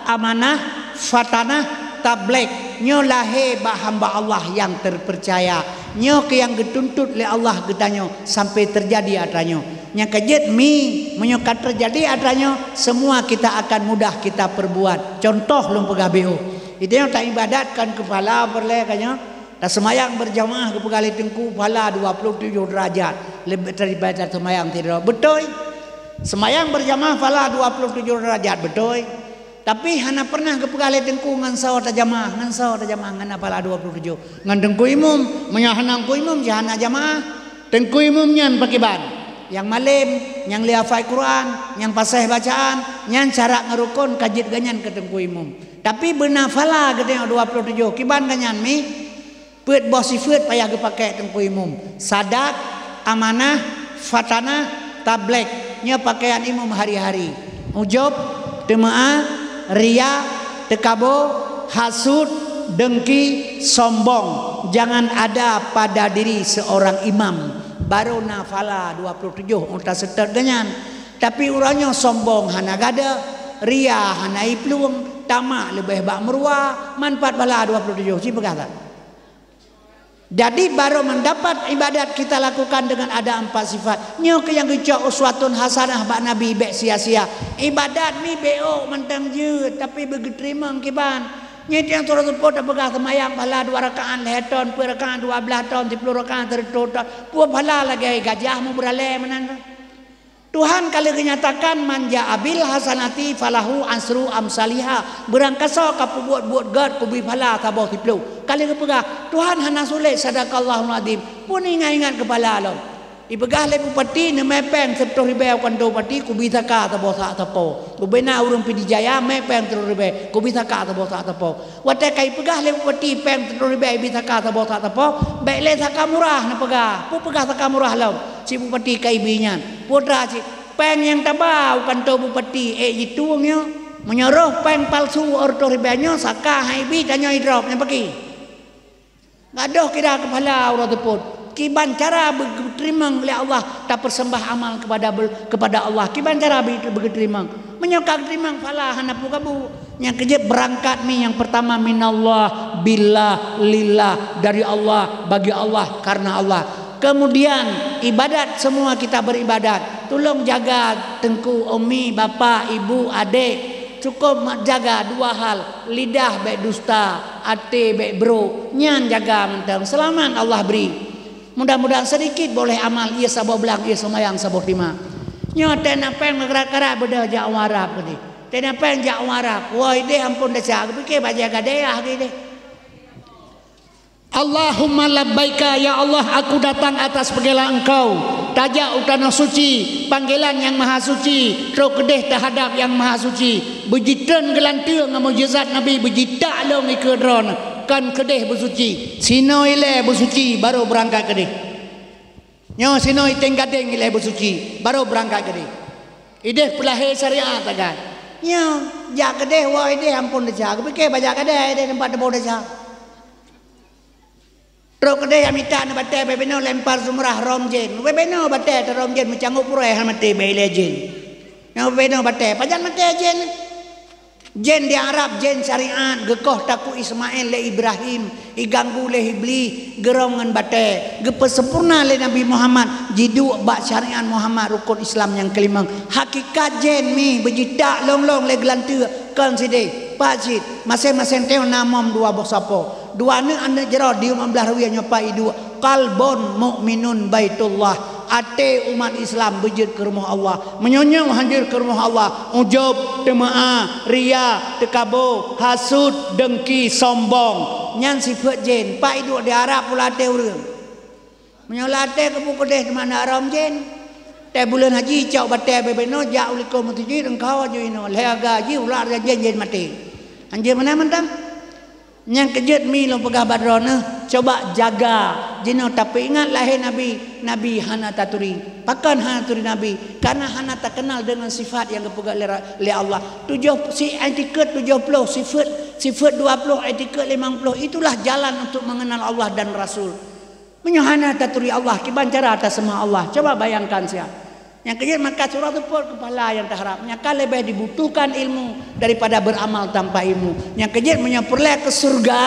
amanah, fatanah, tabligh. Nyo lahir ba hamba Allah yang terpercaya. Nyo ke yang dituntut oleh Allah getanyo sampai terjadi atanyo. Nya kejit mi menyokat terjadi atanyo, semua kita akan mudah kita perbuat. Contoh lum pegah BO. Itu yang tak ibadatkan kepala berle kanyo. Tak semayang berjamaah ke pegali tengku pala 27 derajat. Lebih daripada semayang tidak. Betul. Semayang berjamaah pala 27 derajat betul. Tapi hana pernah ke pegali tengku ngan saw ta jamaah, ngan pala 27. Ngan tengku imum, menyahanang ku imum jahana jamaah. Tengku imum nyan pakai ban. Yang malim, yang lihafai Quran, yang pasah bacaan, yang cara ngerukun kajit ganyan ke tengku imum. Tapi benar pala gedeng 27. Kiban ganyan mi pet bos sifat payah ke pakai tengku imum. Sadak, amanah, fatanah, tabligh. Nya pakaian imam hari-hari. Ujub, temaah, ria, tekabo, hasud, dengki, sombong. Jangan ada pada diri seorang imam. Baru nafala 27 unta setet ganyan. Tapi uranyo sombong hana gada, ria hana ipluang, tamak lebih bak merua, manfaat bala 27. Si berkata. Jadi baru mendapat ibadat kita lakukan dengan ada 4 sifat. Nyo ke yang gecok uswatun hasanah bak Nabi bek sia-sia. Ibadat mi beo mentang je tapi begeterima kiban. Nyo yang turut pun dah pegah semayang pala 2 rakaat leheton, 2 rakaat 12 tahun, 10 rakaat tertotal. Puan pala lagi gajahmu berale menan. Tuhan kalau kenyatakan manja abil hasanati falahu ansru amsaliha. Berangkasa kapu buat gad kubi pala tabau tiplu. Kali kepegah Tuhan hana sulit sadaqallahul azim. Pun ingat-ingat kepala lo. Ipegah le bupati ne mepeng 10,000 kan do pati kubi taka tabau sak tapo. Kubena urung pidi jaya mepeng 10,000 kubi taka tabau sak tapo. Wate kai pegah le bupati peng 10,000 bi taka tabau sak tapo. Baik le taka murah na pegah. Pu pegah taka murah lo. Si bupati kai binyan. Putra si peng yang tabau kan do bupati itu nyo menyuruh peng palsu orto ribanyo saka haibi tanyo hidrop nya pergi. Gadoh kira kepala orang teput. Kiban cara berterima oleh Allah tak persembah amal kepada Allah. Kiban cara berterima. Menyokak terima pala hanapu kabu. Yang kejep berangkat mi yang pertama minallah billah lillah dari Allah bagi Allah karena Allah. Kemudian ibadat semua kita beribadat. Tolong jaga tengku umi, bapa, ibu, adik. Cukup jaga dua hal, lidah baik dusta, hati baik bro, nyan jaga mentang. Selamat Allah beri. Mudah-mudahan sedikit boleh amal ia sabah belang ia semayang sabah lima. Nyo tenapeng gerak-gerak beda jak warap ni. Tenapeng jak warap. Wah ide ampun dah cak fikir baca gadeah gini. Allahumma labbaika ya Allah aku datang atas panggilan engkau tajak utana suci panggilan yang maha suci terus kedeh terhadap yang maha suci bejitan gelantir dengan mujizat Nabi bejitak long ikedron kan kedeh bersuci sino ile bersuci baru berangkat kedeh nyo sino iteng gadeng ile bersuci baru berangkat kedeh ideh pelahir syariat tagan nyo jak kedeh wah ideh ampun dah aku fikir baca kedeh ideh tempat debo dah terus kedai yang minta nak batai bebeno lempar sumrah romjen. Bebeno batai ter romjen mencanggup purai hal mati baile jen. Yang bebeno batai pajan mati jen. Jen di Arab jen syariat gekoh taku Ismail le Ibrahim iganggu le Ibli gerongan batai. Gepe sempurna le Nabi Muhammad jidu bak syariat Muhammad rukun Islam yang kelima. Hakikat jen mi bejidak long-long le gelantir kan side. Pajit masing-masing teo namam dua bosapo. Dua ni anda jero di 15 rawi nyopai dua qalbun mukminun baitullah ate umat Islam berjid ke rumah Allah menyonyong hadir ke rumah Allah ujub temaah ria tekabo hasud dengki sombong nyan sifat jen pak idu di Arab pula ate urang menyolate ke buku deh di mana aram jen teh bulan haji cau batai bebeno ja ulikum tujid engkau aja ino leaga haji ular jen mati anjir mana mentang yang kejut mi lo pegah badrona coba jaga jino tapi ingat lahir Nabi hana taturi pakan hana taturi Nabi karena hana tak kenal dengan sifat yang kepegah oleh Allah 70 si etiket 70 sifat 20 etiket 50 itulah jalan untuk mengenal Allah dan Rasul menyohana taturi Allah kiban cara atas semua Allah coba bayangkan siapa yang kejut maka surah itu pun kepala yang terharap nyaka lebih dibutuhkan ilmu daripada beramal tanpa ilmu yang kejut menyempurnakan ke surga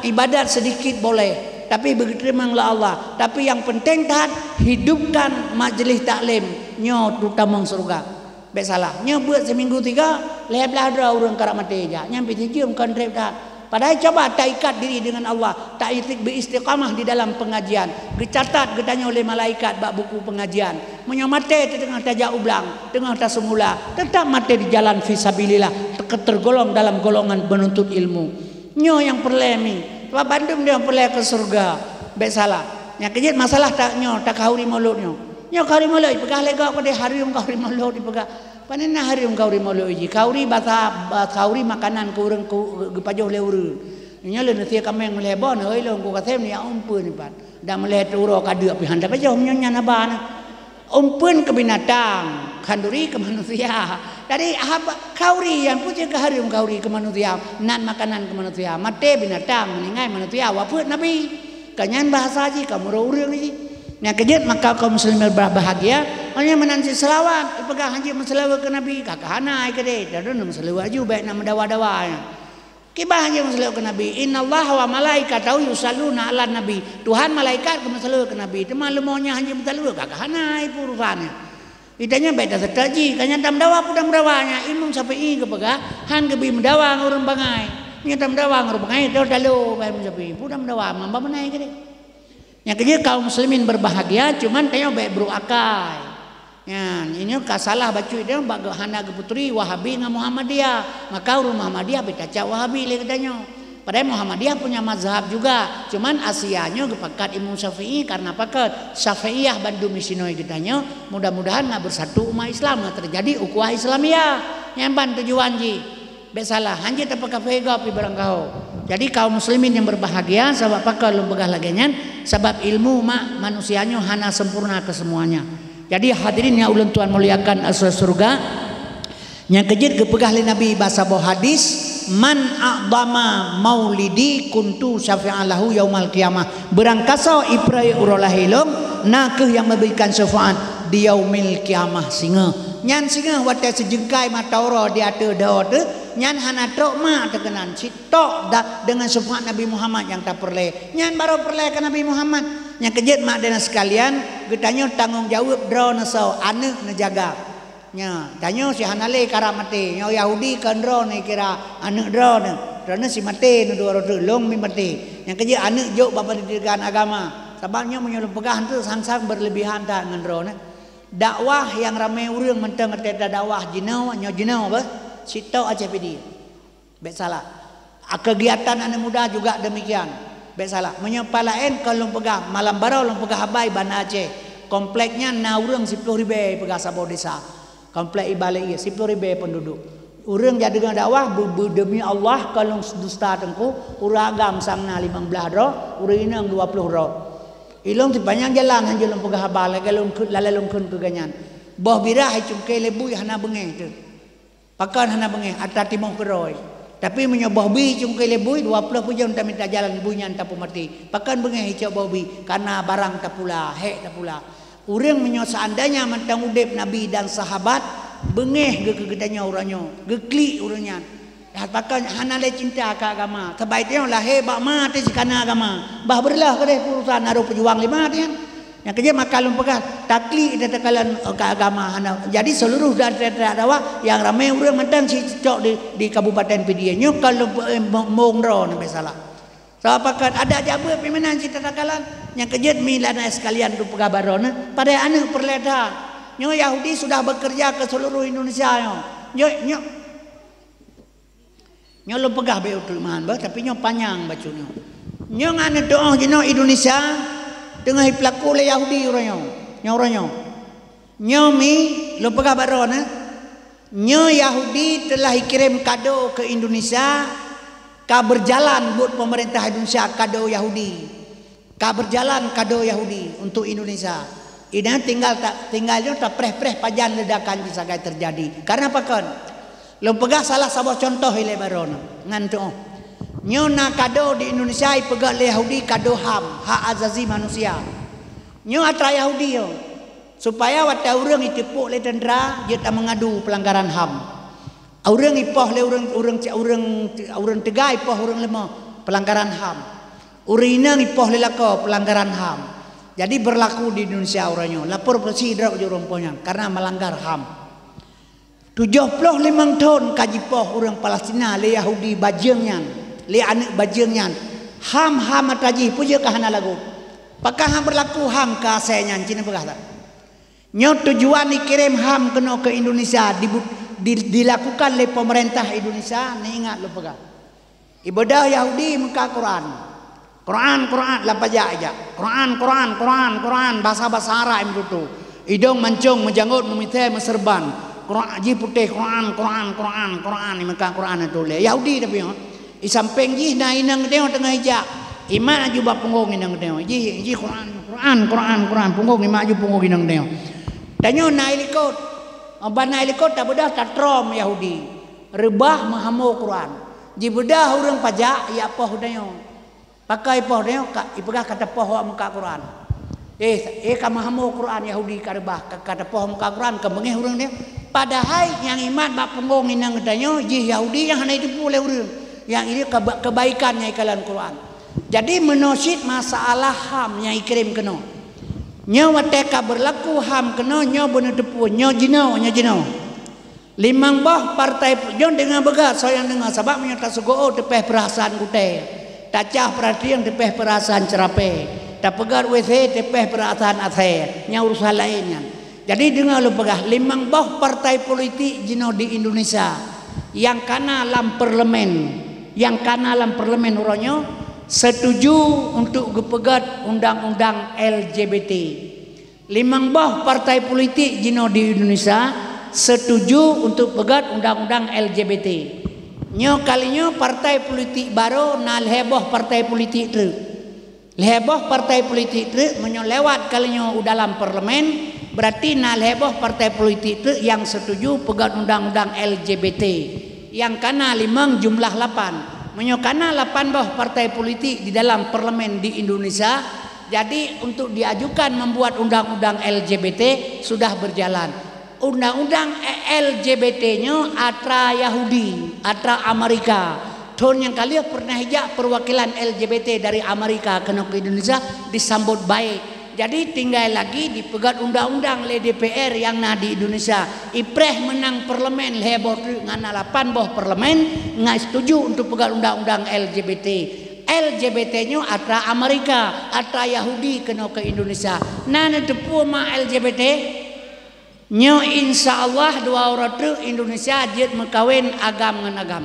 ibadat sedikit boleh tapi begitu memanglah Allah tapi yang penting tak hidupkan majlis taklim nyo tutamang surga baik salah nyo buat seminggu 3 leblah ada orang karak mati aja nyampe tiga bukan trip tak padahal coba tak ikat diri dengan Allah tak beristiqamah di dalam pengajian dicatat ditanya oleh malaikat bak buku pengajian menyamate tengah tajak ublang tengah tak semula tetap mati di jalan fisabilillah tergolong dalam golongan penuntut ilmu nyo yang perlemi sebab Bandung dia perle ke surga baik salah yang kejut masalah tak nyo tak kauri mulut nyo kauri mulut pegah lega pada hari kauri mulut dipegah panena hari kauri mulut ji kauri bahasa kauri makanan ke urang ke pajoh le urang nya le nanti kami melebon euy lo ku katem ni ampun ni pan dah melihat uro kadeu pi handap pajoh nya nabana umpun ke binatang kanduri ke manusia dari kauri yang punya ke hari kauri ke manusia nan makanan ke manusia mate binatang meningai manusia waput nabi kanyan bahasa ji kamu urang ji yang kejut maka kaum muslimin berbahagia hanya menanti selawat pegang haji selawat ke Nabi kakak hanai ke deh dan selawat juga baik nama dawa-dawa kibah haji selawat ke Nabi innallaha wa malaikatahu yusalluna ala nabi Tuhan malaikat ke selawat ke Nabi itu malumonya haji selawat kakak hanai urusannya itanya baik dah setaji kanya tam dawa pudam dawanya imam sampai ke pegang han ke bi mendawa ngurang bangai nya tam dawa ngurang bangai dah dalu baik sampai pudam dawa mamba menai ke deh yang kedua kaum muslimin berbahagia cuman tanya baik beruakai ya ini kasalah baca dia bagi hana ke putri Wahabi dengan Muhammadiyah maka urang Muhammadiyah beta cak Wahabi le katanya padahal Muhammadiyah punya mazhab juga cuman asianya kepakat Imam Syafi'i karena pakat Syafi'iyah Bandung Misinoi katanya mudah-mudahan nak bersatu umat Islam nak terjadi ukhuwah Islamiyah yang ban tujuan ji besalah hanya terpakai fega pi barang kau jadi kaum muslimin yang berbahagia sebab pakal lu begah lagian sebab ilmu mak manusianya hana sempurna ke semuanya jadi hadirin yang ulun tuan muliakan asal surga yang kejut kepegah le Nabi bahasa boh hadis man a'dama maulidi kuntu syafi'an lahu yaumal qiyamah. Berangkasa iprai urolah hilung nakeh yang memberikan syafaat di yaumil qiyamah singa. Nyan singa wate sejengkai mata ora di ate dah tu nyan hana tok mak terkenan citok dengan syafaat Nabi Muhammad yang tak perle. Nyan baru perle ke Nabi Muhammad. Yang kejut mak dan sekalian getanya tanggung jawab dro nasau anak nejaga. Nya tanya si hanale kara mati. Nya Yahudi kan dro ni kira anak dro ne. Kerana si mati ne dua rotu long mi mati. Yang kejut anak jok bapa didikan agama. Sebabnya menyuruh pegahan tu sang-sang berlebihan tak dengan dro ne. Dakwah yang ramai orang mentang kata dakwah jinau nyo jinau apa sitau aja pedi baik salah kegiatan anak muda juga demikian baik salah menyepalain kalau pegah malam barau long pegah habai Banda Aceh kompleknya na urang 10.000 pegah Sabau desa komplek ibalik ia 10.000 penduduk urang jadi dengan dakwah demi Allah kalau dusta tengku urang agam sangna 15 ro urang inang 20 ro ilong ti panjang jalan hanjul lom pegah habal galon lalalong kun ke ganyan boh birah cungke lebu hana bengeh tu pakan hana bengeh ata timong keroi tapi menyoboh bi cungke lebu 20 pujang tak minta jalan bunyan tak mati pakan bengeh hicau bobi karena barang tak pula hek tak pula urang menyo seandainya mentang udip nabi dan sahabat bengeh ge kegedanya uranyo geklik urangnya pakan hana le cinta ke agama sebaiknya lah hebak mati sikana agama bah berlah kedeh urusan naruh pejuang lima dia yang kerja makalum pegang takli dan tekalan ke agama hana jadi seluruh dari dakwah yang ramai orang mentang si cok di Kabupaten Pedianyo kalau mongro nampak salah so pakan ada jabe pimpinan si takalan yang kerja milana sekalian du pegabaron pada anak perleda nyo Yahudi sudah bekerja ke seluruh Indonesia nyo nyo lo pegah be utulman bah tapi nyo panjang bacunyo nyo ngane doa jino Indonesia tengah pelaku le Yahudi uranyo nyo mi lo pegah barona nyo Yahudi telah kirim kado ke Indonesia ka berjalan buat pemerintah Indonesia kado Yahudi ka berjalan kado Yahudi untuk Indonesia ini tinggal tak preh pajan ledakan bisa terjadi karena apa kan Lom pegah salah sebuah contoh ile baron ngantu nyo na kado di Indonesia pegah le Yahudi kado HAM hak azazi manusia nyo atra Yahudi yo supaya wata urang itipuk le tendera dia tak mengadu pelanggaran HAM urang ipoh le urang tegai ipoh urang lemah pelanggaran HAM urina ipoh le lako pelanggaran HAM jadi berlaku di Indonesia uranyo lapor polisi drak urang karena melanggar HAM 75 tahun kaji poh orang Palestina le Yahudi bajengnya le anak bajengnya ham ataji puja kahana lagu pakah ham berlaku ham ka asenya cina begah tak nyo tujuan dikirim ham kena ke Indonesia dilakukan oleh pemerintah Indonesia ni ingat lo pegah ibadah Yahudi muka Quran lapaja aja Quran bahasa Arab itu idong mancung menjanggut memiteh meserban Quran ji putih Quran ni maka Quran itu le Yahudi tapi i samping ji na inang tengok tengah hijak ima aju ba punggung inang tengok ji Quran punggung ima aju punggung inang tengok tanyo na ilikot bana ilikot tak bedah tak trom Yahudi rebah mahamu Quran ji bedah urang pajak ya poh tanyo pakai poh tanyo ipegah kata poh muka Quran ka mahamu Quran Yahudi karebah kata poh muka Quran ke mengeh urang dia padahal yang iman bak punggung inang katanya ji Yahudi yang hana itu boleh urang yang ini kebaikannya ikalan Quran jadi menosit masalah HAM yang ikirim kena nyo wateka berlaku HAM kena nyo bener tepu nyo jinau limang bah partai jon dengan begat saya dengar sebab menyata sugo tepeh perasaan kute tacah perhatian tepeh perasaan cerape tak pegar WC tepeh perasaan athe nya urusan lainnya. Jadi dengar lu pegah limang bah partai politik jino di Indonesia yang kana dalam parlemen uronyo setuju untuk gepegat undang-undang LGBT. Limang bah partai politik jino di Indonesia setuju untuk pegat undang-undang LGBT. Nyo kalinya partai politik baru nal heboh partai politik tu. Heboh partai politik tu menyo lewat kalinya dalam parlemen berarti nal heboh partai politik itu yang setuju pegang undang-undang LGBT yang kana 5 jumlah 8. Menyokana 8 boh partai politik di dalam parlemen di Indonesia. Jadi untuk diajukan membuat undang-undang LGBT sudah berjalan. Undang-undang LGBT-nya atra Yahudi, atra Amerika. Tahun yang kali pernah hijak perwakilan LGBT dari Amerika ke Indonesia disambut baik. Jadi tinggal lagi dipegat undang-undang oleh DPR yang nah di Indonesia. Ipreh menang parlemen heboh ngana 8 boh parlemen nggak setuju untuk pegat undang-undang LGBT. LGBT-nya atra Amerika, atra Yahudi kena ke Indonesia. Nah tepu ma LGBT nyo insya Allah 2 orang tu Indonesia jid mekawin agam ngan agam.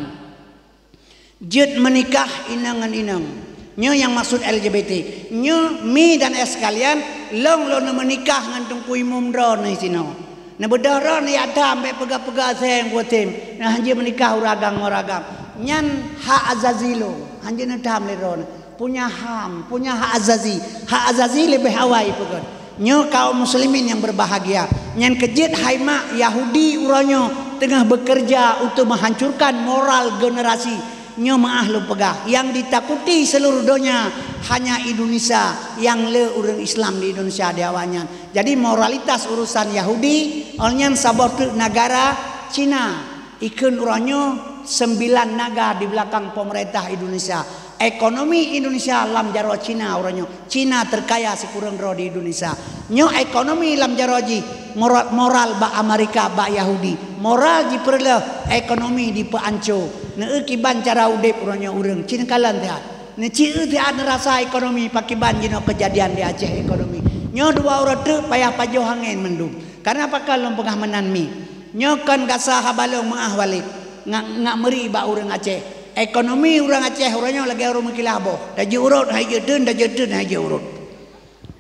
Jid menikah inang ngan inang. Nyo yang maksud LGBT. Nyo mi dan es kalian long lo menikah ngan tungkui mumdro ni sino. Na bedara ni ada ambek pega-pega seng kuatim. Nah hanje menikah uragang moragam. Nyan hak azazilo. Hanje na dam le ron. Punya hak azazi. Hak azazi lebih awai pegat. Nyo kaum muslimin yang berbahagia. Nyan kejit haima Yahudi uranyo tengah bekerja untuk menghancurkan moral generasi. Nyo maah lu pegah yang ditakuti seluruh dunia hanya Indonesia yang le orang Islam di Indonesia diawanyan. Jadi moralitas urusan Yahudi onyan sabot negara Cina ikun uranyo 9 naga di belakang pemerintah Indonesia. Ekonomi Indonesia lam jaro Cina uranyo. Cina terkaya sekurang ro di Indonesia. Nyo ekonomi lam jaroji moral ba Amerika ba Yahudi. Moral di perle ekonomi di peanco. Ne kiban cara udip uranyo urang Cina kalan tiat. Ne cieu tiat rasa ekonomi pakiban jino kejadian di Aceh ekonomi. Nyo 2 orang tu payah pajo hangin mendung. Karena apa kalau pengah menanmi. Nyo kan gasa habalong maah walik. Ngak meri ba urang Aceh. Ekonomi orang Aceh orangnya lagi orang mengkilabo. Daji urut hai jedun hai urut.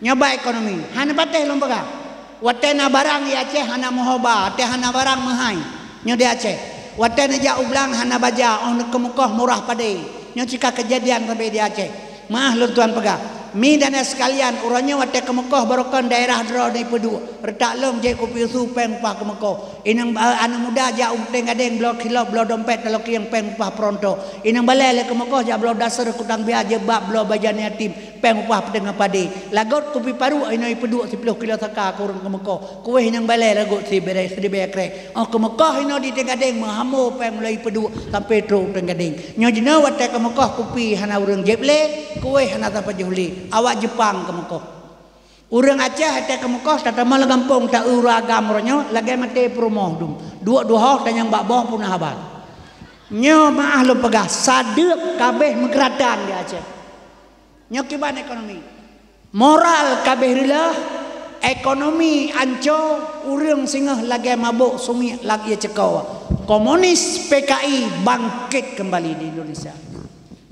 Nyoba ekonomi. Hana pateh lombaga. Watena barang ya Aceh hana mohoba, teh hana barang mahai. Nyo di Aceh. Watena ja ublang hana baja on kemukoh murah pade. Nyo cika kejadian sampai di Aceh. Mah lu tuan pegah. Mi dan sekalian orangnya wate kemukoh barokan daerah dro ni pedu. Retak lom je kopi su peng pah kemukoh. Inang anak muda ja teng gadeng blok kilo blok dompet kalau yang peng pah pronto. Inang balai le kemukoh ja blok dasar kutang biar je bab blok bajan yatim peng pah dengan pade. Lagot kopi paru inai pedu 10 kilo taka kurang kemukoh. Kueh inang balai lagot si berai sedi bekre. Oh kemukoh ino di teng gadeng mahamu peng mulai pedu sampai tro teng gadeng. Nyo jena wate kemukoh kopi hana urang jeble, kueh hana tapa juli. Awak Jepang kemukoh. Urang Aceh hati kemukoh tata malah gampung tak uragam orangnya lagi mati perumoh dum. Dua hok dan yang bakboh pun habat. Nyo maah lu pegah sadek kabeh megeratan di Aceh. Nyo kiban ekonomi. Moral kabeh rilah ekonomi anco urang singah lagi mabuk sumi lagi cekau. Komunis PKI bangkit kembali di Indonesia.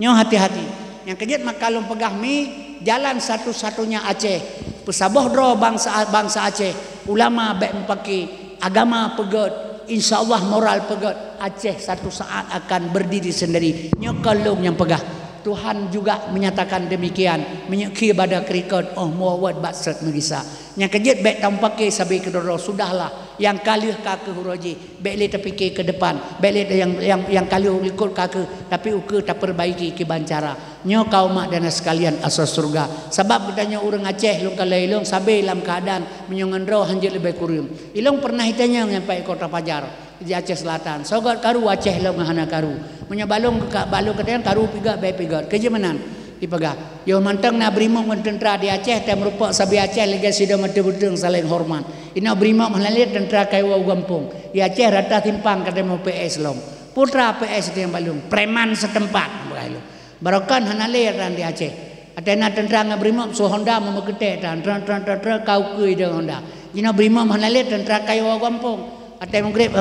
Nyo hati-hati. Yang kejut maka lu pegah mi jalan satu-satunya Aceh. Pesaboh dro bangsa Aceh. Ulama baik mempaki agama pegat. InsyaAllah moral pegat. Aceh satu saat akan berdiri sendiri. Nyokalung yang pegah. Tuhan juga menyatakan demikian. Menyeki pada kerikot. Oh muawad baksat megisa. Yang kejut baik tampaki sabi kedoro. Sudahlah. Yang kalih kake huroji. Baik li terfikir ke depan. Baik li yang kalih ikut kake. Tapi uke tak perbaiki kibancara. Nyo kaum mak dan sekalian asas surga. Sebab bertanya orang Aceh long kalau ilong sabe dalam keadaan menyongendro hanjil lebih kurang. Ilong pernah hitanya sampai kota Pajar di Aceh Selatan. Sogat karu Aceh long hana karu. Menyabalong ke balong katakan karu piga bae piga. Kejemanan dipegang. Yo mantang na brimo tentera di Aceh tem rupa sabi Aceh lega sida mate budeng saling hormat. Ina brimo melalit tentera kai wau gampung. Di Aceh rata timpang katemu PS long. Putra PS itu yang balung. Preman setempat begitu. Barokan hanalir dan di Aceh. Atena tentera ngabrimo so Honda memegete dan tentera kau kui dengan Honda. Jina brimo hanalir tentera kai wau gampung. Atem grip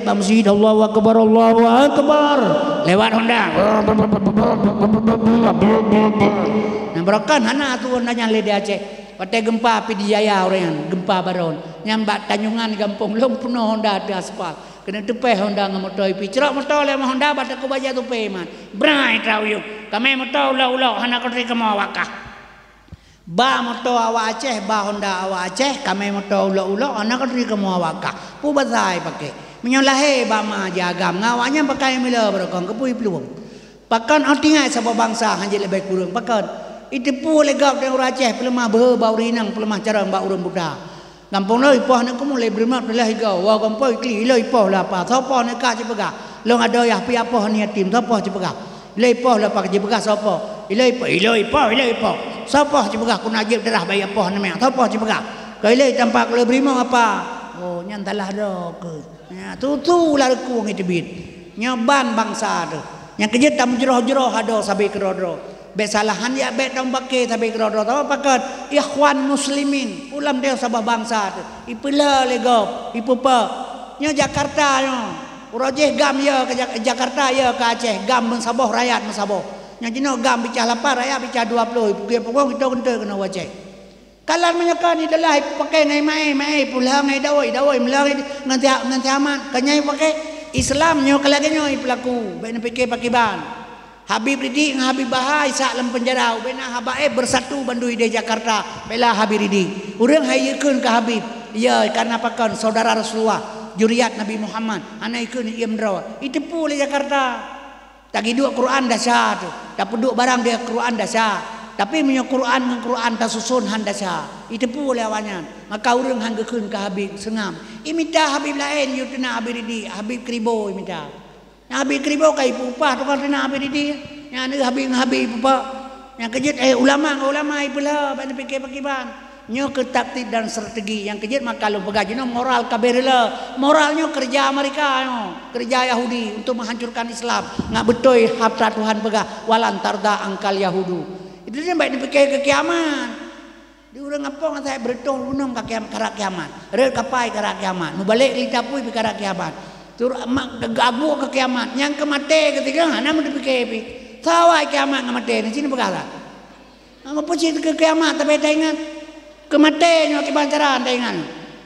masjid Allahu akbar lewat Honda. Nah barokan hana tu nanya le di Aceh. Pate gempa Pidijaya orang gempa baron. Nyambat Tanjungan gampung long penuh Honda di aspal. Kena tepe Honda ngamotoi pi cerak motor le Honda bata ko baja tupe man. Brai tau yuk. Kami motor ulau hana ko tri kemo wakah. Ba motor awak Aceh ba Honda awak Aceh kami motor ulau hana ko tri kemo wakah. Pu bazai pakai. Menyolahe bama jagam ngawanya pakai mila berakon kepui peluang. Pakan artinya sebab bangsa hanya lebih kurang. Pakan itu pun legap dengan orang Aceh pelemah bau rinang pelemah cara mbak urang budak. Gampang lah ipah nak kamu lebih bermak belah higau. Wah gampang ikli lah ipah lah apa. Siapa nak kah cepegah. Long ada ya pi apa ni tim siapa cepegah. Lah ipah lah pak cepegah siapa. Ila ipah. Siapa cepegah ku najib darah bayi apa ni mek. Siapa cepegah. Kau ilai tampak le berima apa. Oh nyantalah dah ke. Ya tu lah aku ngi tebit. Nyaban bangsa tu. Yang kerja tam jeroh-jeroh ada sabai kerodro. Besalahan ya bet dong pakai sabai kerodro. Tahu pakat ikhwan muslimin. Ulam dia sabah bangsa tu. Ipela legop, ipupa. Nya Jakarta nya. Urajeh gam ya ke Jakarta ya ke Aceh. Gam mensabah rakyat mensabah. Nya jino gam bicah 8 rakyat bicah 20. Ipu pokok kita kena kena Aceh. Kalau menyekan ni adalah pakai ngai mai pulang ngai dawai melang nanti aman kanyai pakai Islam nyo kalagi nyo pelaku ben fikir pakiban Habib Ridi dengan Habib Bahai sak lem penjara ben habae bersatu bandui di Jakarta bela Habib Ridi urang hayekeun ke Habib ya karena pakan saudara Rasulullah juriat Nabi Muhammad ana ikeun ieu mendra itu pula Jakarta tagi dua Quran dasar tu dapat duk barang dia Quran dasar. Tapi punya Quran dengan Quran tak susun handasa. Itu pun lewatnya. Maka orang hanggekeun ke Habib sengam. Imita Habib lain you kena Habib Ridi, Habib Kribo imita. Habib Kribo kai upah tu kan kena Habib Ridi. Yang ni Habib upah. Yang kejut ulama ipulah ban fikir pakiban. Nyo ketaktik dan strategi yang kejut maka lu pegajina moral kabirila. Moralnya kerja Amerika kerja Yahudi untuk menghancurkan Islam. Ngak betul hafta Tuhan pegah walan tarda angkal Yahudu. Itu dia baik dipikir ke kiamat. Dia orang apa ngan saya bertong gunung ke kiamat. Rel kapai ke kiamat. Nu balik litapui ke kiamat. Tur gagu ke kiamat. Yang ke mate ketika ana mun dipikir pi. Sawai kiamat ngamate ni sini begala. Apa puji ke kiamat tapi tak ingat. Ke mate nyo ke bancaran tak ingat.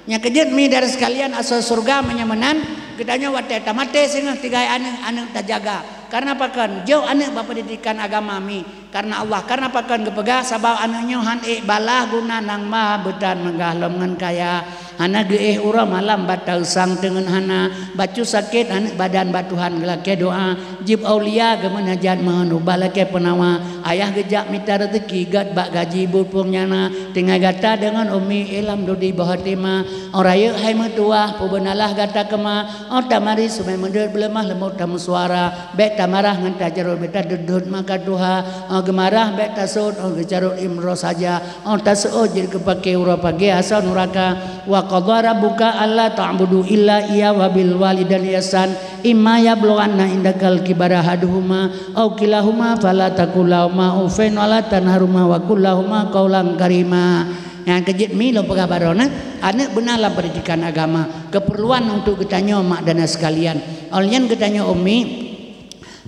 Nya kejut mi dari sekalian asal surga menyamanan kitanya wate tamate sehingga tiga anak tak jaga. Karena pakan jauh anak bapa didikan agama mi karena Allah karena pakan kepegah sabab anaknya han balah guna nang ma bedan menggah lengan kaya hana geeh urang malam batal sang dengan hana bacu sakit anak badan batuhan gelake doa jib aulia gemenajat manubalake penawa ayah gejak mita rezeki gat bak gaji bupung nyana tengah gata dengan umi ilam dodi bahatima oraya hai metuah pubenalah gata kema otamari sumai mendet belemah lemut tamu suara bet tamarah ngan tajarul beta dudut maka duha gemarah bet tasud gejarul imro saja tasud jadi kepake ura pagi asal nuraka wa qadara rabbuka alla ta'budu illa iya wa bil walidayni ihsan imma yablughanna indakal kibara haduhuma aw kilahuma fala taqulahuma ufain wala tanharuma wa kullahuma qaulan karima. Yang kejit mi lo pagabarona anak benarlah pendidikan agama keperluan untuk ketanya mak dan sekalian oleh ketanya umi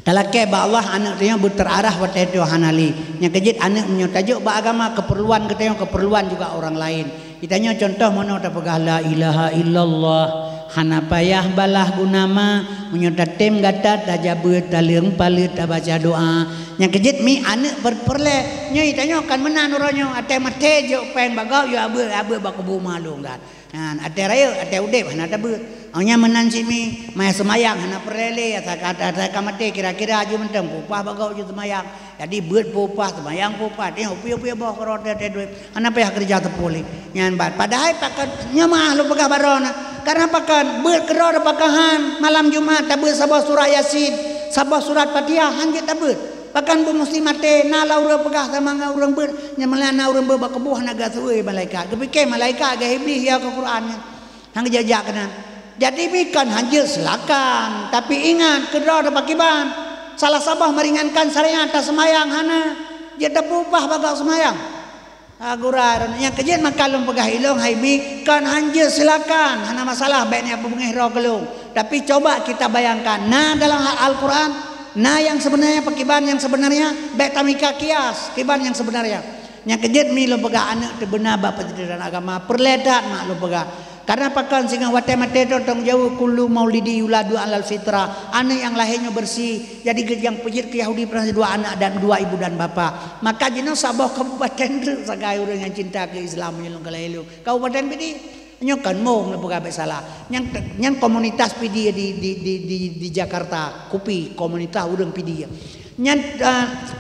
talake ba Allah anak dia berterarah wa taitu hanali nya kejit anak menyotajuk ba agama keperluan ketanya keperluan juga orang lain ditanya contoh mana ta pegah la ilaha illallah hana payah balah gunama menyota tem gata tajabut taleung palit baca doa nya kejit mi anak berperle nya ditanya akan menan uranyo ate mate jo pen bagau yo abe bakebu malung dan ate raya ate udep hana tabut nya menan mi maya semayang hana perele kata kamate kira-kira aju menteng pupah bagau ju semayang jadi beut pupah semayang pupah tengok piu-piu bawah kerot ate duit hana payah kerja tepuli nyan bat padahal pakat nya mah lu pegah barona karena pakat beut kerot pakahan malam Jumat tabut sabah surah Yasin sabah surat Fatihah hanjit tabut pakan bu muslimate nala urang pegah sama urang beut nya melana urang beut bakebuh naga suwe malaikat kepikir malaikat ge iblis ya ke Quran hang jajak kana jadi bikan hanjil silakan tapi ingat kedua ada pakiban salah sabah meringankan syariat tak semayang hana dia upah bagal semayang agurar yang kejadian maka lum pegah ilong haibi kan hanjil silakan hana masalah baiknya bungeh roh kelung tapi coba kita bayangkan nah dalam Al-Quran nah yang sebenarnya pakiban yang sebenarnya baik tamika kias kiban yang sebenarnya yang kejadian mi lum pegah anak tebenar bapa pendidikan agama perledat mak lum pegah karena pakan sehingga watai mate tong jauh kullu maulidi yuladu alal fitrah anak yang lahirnya bersih jadi yang pejit ke Yahudi pernah dua anak dan dua ibu dan bapa maka jenis sabah kabupaten sagai orang yang cinta ke Islam menyelung kalailu kabupaten bidi Nyokan mong lepo kabeh salah. Nyang komunitas PD di Jakarta, Kopi komunitas urang PD. Nyan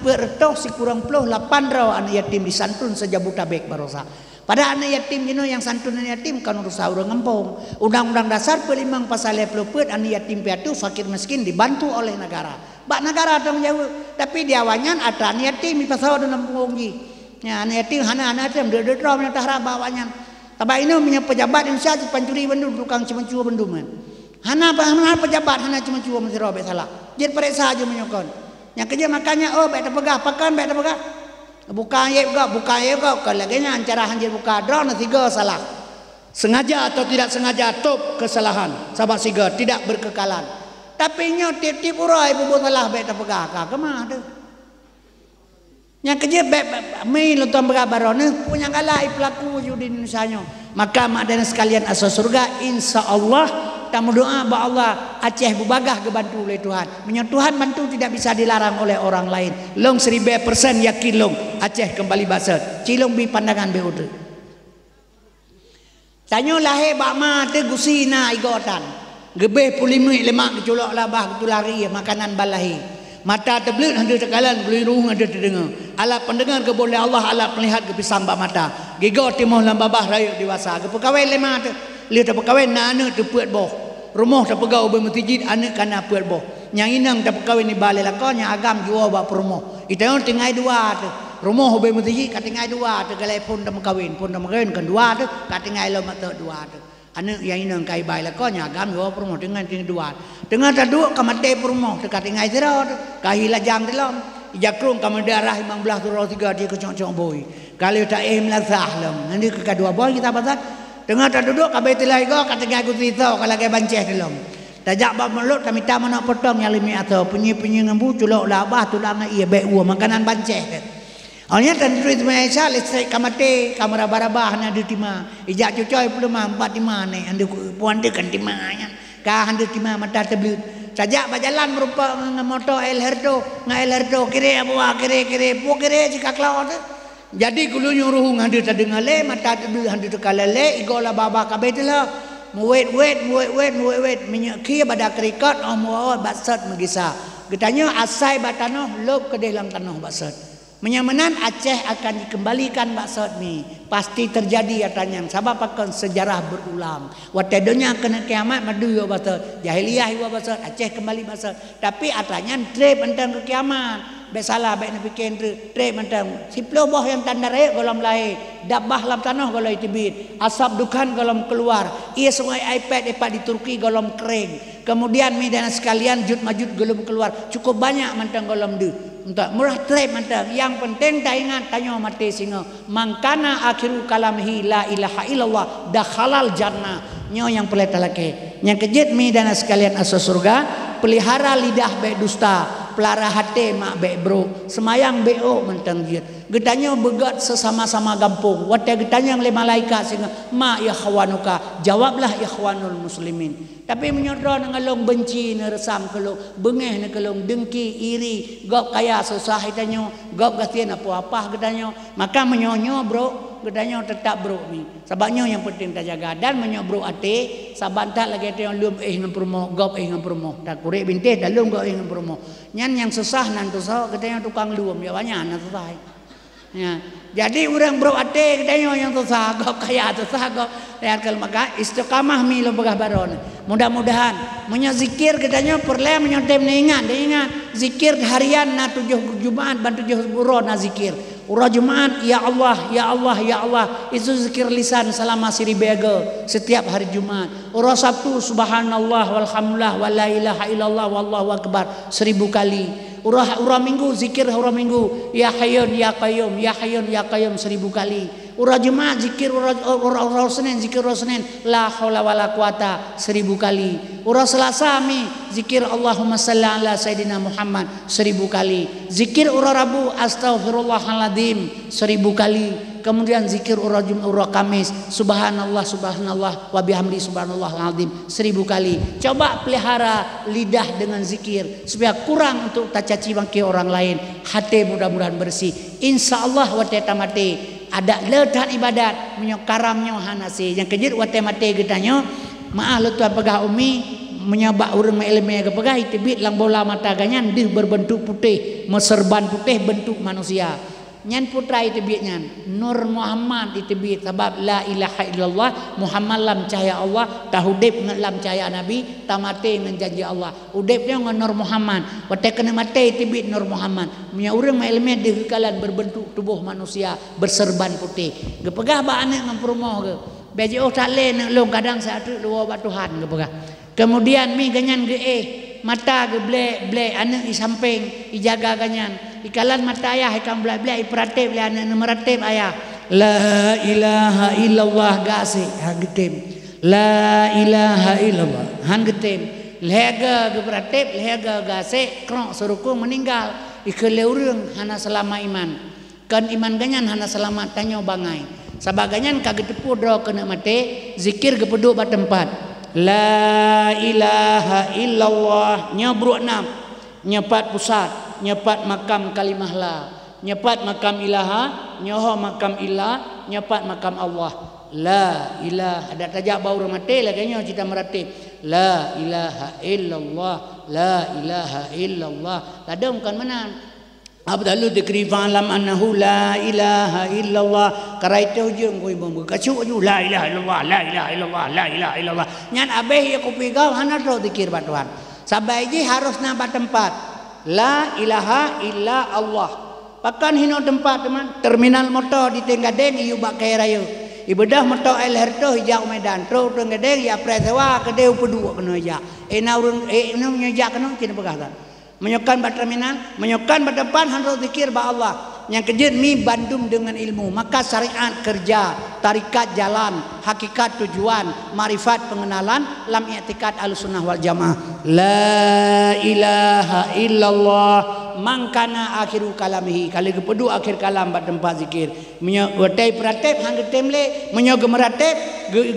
bertoh si kurang puluh 8 anak yatim disantun sejabutabek barosa. Pada anak yatim jino yang santun anak yatim kan urusan urang ngempong. Undang-undang dasar 5 pasal 20 anak yatim piatu fakir miskin dibantu oleh negara. Bak negara tanggung jawab. Tapi di awalnya ada anak yatim di pasal dalam punggi. Ya anak yatim anak yatim dua minta harap bawanya. Tapi ini punya pejabat Indonesia pancuri bendum tukang cuma-cua bendum kan. Hana pejabat hana cuma-cua mesti robek salah. Jadi periksa aja menyokon. Yang kerja makanya baik terpegah pakan baik terpegah. Bukan ye juga kalau lagi cara hanjir buka drone 3 salah. Sengaja atau tidak sengaja top kesalahan. Sahabat siga tidak berkekalan. Tapi nyo tiap-tiap urai ibu salah baik terpegah. Kemana tu? Yang kerja mai lonton berkabarone punya galai pelaku judi Indonesia nyo. Maka mak dan sekalian asal surga insyaallah tamu doa ba Allah Aceh bubagah kebantu oleh Tuhan. Menyo Tuhan bantu tidak bisa dilarang oleh orang lain. Long 1000% yakin long Aceh kembali basat. Cilong bi pandangan be ude. Tanyo lahe bak ma te gusina igotan. Gebeh pulimik lemak kecolok labah ketulari makanan balahi. Mata terbelut hendak tekalan belirung ada terdengar. Alat pendengar ke boleh Allah alat melihat ke pisang bak mata. Gigo timoh lam babah raya dewasa. Ke pegawai lemah tu. Lihat tak pegawai na anak tu puat boh. Rumah tak pegawai bermasjid anak kana puat boh. Yang inang tak pegawai ni balai lakon yang agam jual bak perumah. Itu yang tinggal dua tu. Rumah bermasjid kat tinggal dua tu galai pun tak kawin kan dua tu kat tinggal lo mata dua tu. Anak yang inang kai bai lakon yang agam jual perumah dengan tinggal dua. Dengan tak dua kamate perumah dekat tinggal zero tu. Kahilah jang dalam. Jakrung kamu darah imang belah turun 3 dia kecong-cong boy. Kalau tak melazah lem. Nanti ke kedua boy kita pasal. Tengah tak duduk kabeh tilai go kata aku cerita kalau ke banceh dalam. Tajak bab melut kami tak mana potong yang limi atau penyi-penyi ngembu culok labah tulang ia baik makanan banceh. Awalnya tan tulis Malaysia listrik kamate kamera barabah na di timah. Ijak cucoy puluh 45 ni ande puan de kan timahnya. Ka ande timah mata tebut. Sajak berjalan merupa motor El Herdo kiri apa kiri jika kelawat. Jadi kulu nyuruh ngadu terdengar le mata tebu handu tekalale igola baba kabeh lah. Wait minyak kia pada krikat mau basat megisa. Getanya asai batanoh lob ke dalam tanah basat. Menyamanan Aceh akan dikembalikan basat ni. Pasti terjadi katanya. Sebab akan sejarah berulang. Watedonya kena kiamat madu yo basat. Jahiliyah yo basat. Aceh kembali basat. Tapi atanya trip tentang ke kiamat. Baik salah baik nak fikir trip tentang siplo boh yang tanda raya golom lahir. Dabah lam tanah golom itibit. Asap dukan golom keluar. Ia semua iPad di Turki golom kering. Kemudian medan sekalian jut majut golom keluar. Cukup banyak mantang golom du. Untuk murah trip mantang. Yang penting tak ingat tanya mati singa. Mangkana akhiru kalamihi la ilaha illallah dakhalal jannah. Nyo yang pelita laki. Yang kejit medan sekalian asal surga. Pelihara lidah baik dusta. Pelara hati mak baik bro. Semayang BO mentang jit. Getanya begat sesama-sama gampung. Wadah getanya oleh malaikat sehingga ma ikhwanuka. Jawablah ikhwanul muslimin. Tapi menyodor dengan long benci neresam kelong. Bengeh ne kelong dengki iri. Gop kaya susah hitanya. Gop gasian apa-apa getanya. Maka menyonyo bro. Getanya tetap bro ni. Sebabnya yang penting tak jaga. Dan menyobro ate. Saban tak lagi ada yang lum dengan promo. Gop dengan promo. Tak kurek bintih dah lum gop dengan promo. Yang susah nanti susah. Getanya tukang lum. Ya banyak nanti susah. Ya. Jadi orang bro ate katanya yang susah gop kaya susah gop lihat kalau maka istiqamah mi lo begah baron. Mudah-mudahan punya zikir katanya perle menyontem ingat zikir harian na 7 Jumat ban 7 buron na zikir. Urah Jumat ya Allah ya Allah ya Allah itu zikir lisan selama 1000 setiap hari Jumat. Urah Sabtu subhanallah walhamdulillah wala ilaha illallah wallahu akbar 1000 kali. Urah minggu zikir urah minggu ya hayyun ya qayyum ya hayyun ya qayyum 1000 kali. Urah Jumat zikir urah Senin zikir urah Senin la haula wala quwata 1000 kali. Urah Selasa mi zikir Allahumma salli ala sayidina Muhammad 1000 kali. Zikir urah Rabu astaghfirullahaladzim 1000 kali. Kemudian zikir urah Kamis subhanallah subhanallah wa bihamdi subhanallahal azim 1000 kali. Coba pelihara lidah dengan zikir supaya kurang untuk tak caci maki orang lain. Hati mudah-mudahan bersih. Insyaallah wa tatamati ada letak ibadat menyo karamnyo hanasi yang kejut wate mate getanyo maah lu tuan pegah umi menyabak urang ilmu ke pegah itibit lang bola mata ganyan dih berbentuk putih meserban putih bentuk manusia nyan putra itibit nyan Nur Muhammad itibit sebab la ilaha illallah Muhammad lam cahaya Allah tahudip lam cahaya Nabi tamate ngan janji Allah udipnya ngan Nur Muhammad wate kena mate itibit Nur Muhammad punya urang ilmu dih kekalan berbentuk tubuh manusia berserban putih gepegah ba anak ngan perumoh ke beji oh tak le nak long kadang satu dua bat Tuhan gepegah kemudian mi ganyan ge mata ge blek anak di samping dijaga ganyan ikalan mata ayah ikam blek iperatip le anak meratip ayah la ilaha illallah gase hagetem la ilaha illallah han getem lega ge peratip lega gase krok suruku meninggal ikele urang hana selama iman kan iman ganyan hana selamat tanyo bangai sabaganyan kaget tepu dro kena mate zikir ge peduk ba tempat la ilaha illallah nyabruk enam nyepat pusat nyepat makam kalimah la nyepat makam ilaha nyoho makam ilah nyepat makam Allah la ilaha ada tajak bau mate lah kayaknya cerita meratib la ilaha illallah la ilaha illallah ladam kan menan abdalu dikri fa'lam annahu la ilaha illallah karaite ujung koi bang kacu aju la ilaha illallah la ilaha illallah la ilaha illallah nyan abeh ya kopi gau hana do dikir batuan sabai ji harus nampak tempat la ilaha illa Allah pakan hino tempat teman terminal motor di Tenggadeng iu bak kaya raya ibadah motor el herto hijau medan tro Tenggadeng ya presewa kedeu pedua kena ja ena urun ena nyejak kena kena pegah menyokan bat terminal menyokan bat depan harus zikir ba Allah yang kejut mi bandum dengan ilmu maka syariat kerja tarikat jalan hakikat tujuan marifat pengenalan lam i'tikad al-sunnah wal jamaah la ilaha illallah mangkana akhiru kalamihi kali kepedu akhir kalam bat tempat zikir menyogotai peratip hang getemle menyogemeratip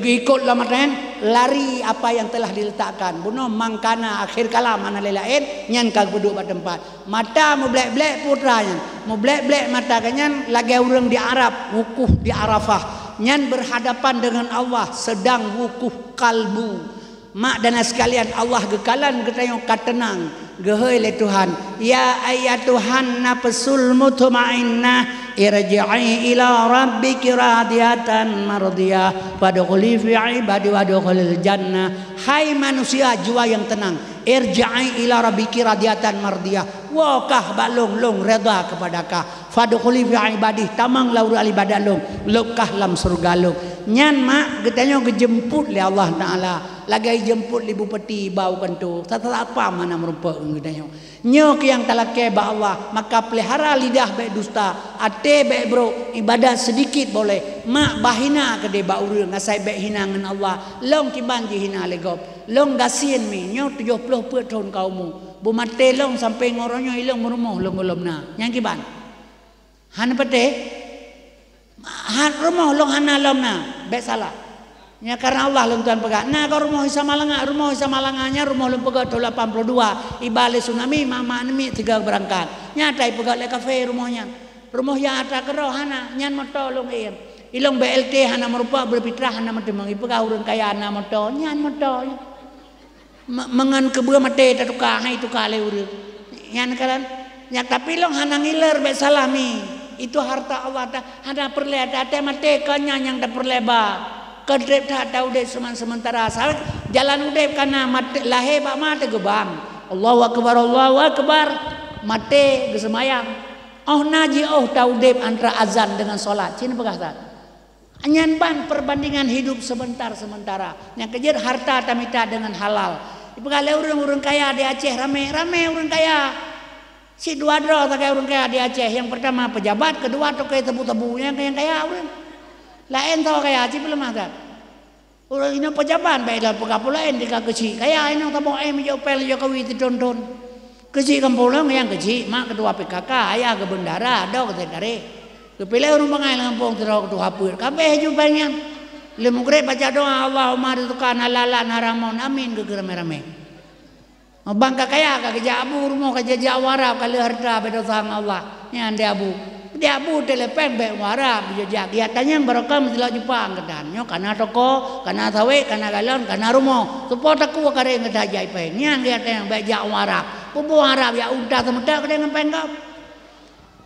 ikut lamaran lari apa yang telah diletakkan buno mangkana akhir kalam mana lain nyan kag beduk bat tempat mata mu blek-blek putranya mu blek-blek mata kanyan lagi urang di Arab wukuf di Arafah nyan berhadapan dengan Allah sedang wukuf kalbu mak dan sekalian Allah gekalan getayo katenang gehoi le Tuhan ya ayat Tuhan nafsul mutmainnah irji'i ila rabbiki radiyatan mardiyah fadkhuli fi ibadi wadkhulil jannah hai manusia jiwa yang tenang irji'i ila rabbiki radiyatan mardiyah wakah balong long redha kepadakah fadkhuli fi ibadi tamang laur ibadah long lokah lam surga long nyan mak getanyo gejemput le Allah taala lagi jemput li bupati bau kantu tak apa mana merupa getanyo nyok yang talake ba Allah maka pelihara lidah baik dusta ate baik bro ibadah sedikit boleh mak bahina ke de ba urang ngasai baik hina ngan Allah long kiban ji hina legop long gasien mi nyok 70 put tahun kaumu bu mate long sampai ngoronyo ilong merumuh long golomna nyang kiban han pete han rumah long hana lomna baik salah ya karena Allah long tuan pegat nah kau rumah isa malanganya rumah long pegat 82 ibale tsunami mama nemi 3 berangkat nyatai pegat le kafe rumahnya rumah yang ada kero hana nyan moto long ilong BLT hana merupa berfitrah hana metemang ipegat urang kaya hana moto nyan moto mengan kebua mate tatukah hai tu kale urang nyan kalan nya tapi long hana ngiler baik salah mi itu harta Allah ada perle ada mate kanya yang da perleba kedrep tak tahu deh sementara jalan udep karena mate lahir bak mate gebam Allahu akbar mate gesemayang oh naji oh tahu dep antara azan dengan solat cina pegah anyan ban perbandingan hidup sementara yang kejar harta tamita dengan halal ipegale urang kaya di Aceh rame urang kaya si dua dro tak kaya urang kaya di Aceh yang pertama pejabat kedua tokai tebu-tebu yang kaya urang lain tahu kaya Aceh belum ada orang ini pejabat baik dalam pegapul lain di kecil kaya ini tamu meja pel Jokowi ditonton kecil kampung yang kecil mak ketua PKK ayah ke bendara ada ke tentara kepilih orang bangai lampung terus ketua hapur kabeh jupanya lemugre baca doa Allahumma rizqan halalan haramun amin ke rame-rame bangka kaya ke kerja abu rumah kerja jawara kali harta beda sang Allah ni ande abu Dia bu telepen be Arab jejak dia tanya barakah mesti Jepang kedannya kana toko kana sawe kana galon kana rumah supaya taku kare ngedajai pe nyang dia tanya be jak Arab pupu Arab ya udah semudah kade ngempengap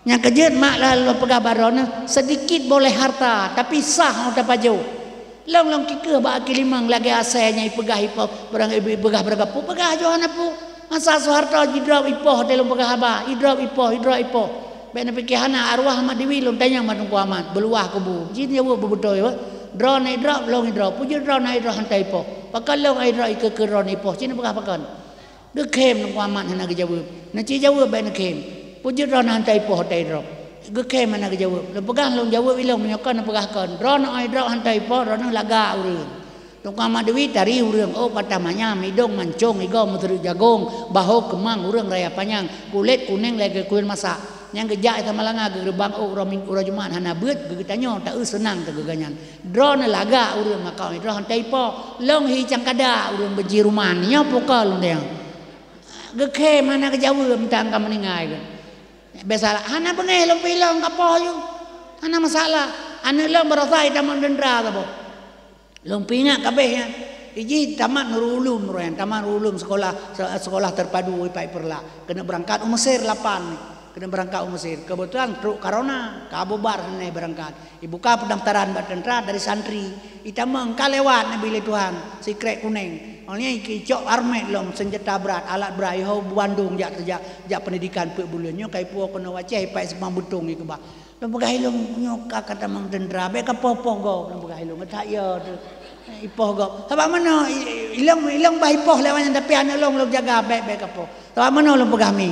yang kejut mak lalu pegah barona sedikit boleh harta tapi sah udah paju long kike ba kilimang lagi asanya ipegah ipo barang ibu pegah beragapu pegah johana pu masa harta hidrap ipo dalam pegah ba hidrap ipo bena pikihana arwah mak dewi lom tanya mak tungku amat beluah kubu jin ya bebetul ya drone hidrop long hidrop puji drone hidrop hantai po pakal long hidrop ke drone ipo cina pegah pakan de kem tungku amat hana ke jawab na ci jawab bena kem puji drone hantai po hantai hidrop ge kem hana ke jawab le pegah long jawab ilong menyokan pegahkan drone hidrop hantai po drone laga urang tungku amat dewi tari urang oh patamanya midong mancong igo muteri jagong baho kemang urang raya panjang kulit kuning lagi kuil masak yang gejak sama langa gerbang ura jumat hana beut gegetanyo tak senang tak geganyan drone laga urang makau drone hantai po long hi cangkada urang beji rumah nya poka long deang geke mana ke jawa minta angka meningai kan biasalah hana bengeh long pilong kapo yo hana masalah ane long berasai taman dendra kapo long pinga kabeh ya iji tamat Nurul Ulum tamat Nurul Ulum sekolah terpadu Ipai Perla kena berangkat Mesir 8 kena berangkat Mesir kebetulan truk corona kabubar nih berangkat dibuka pendaftaran batentera dari santri itamang kalewat nabi Tuhan si krek kuning oleh kicok armet long senjata berat alat berat yo Bandung jak pendidikan pe bulannya kai puo kena waceh pai semang butung iku ba long pegah long nyoka kata mang dendra be ka popo go long pegah long ngetak yo ipoh go sabak mana ilong bah ipoh lewatnya tapi anak long jaga be ka po sabak mana long pegah mi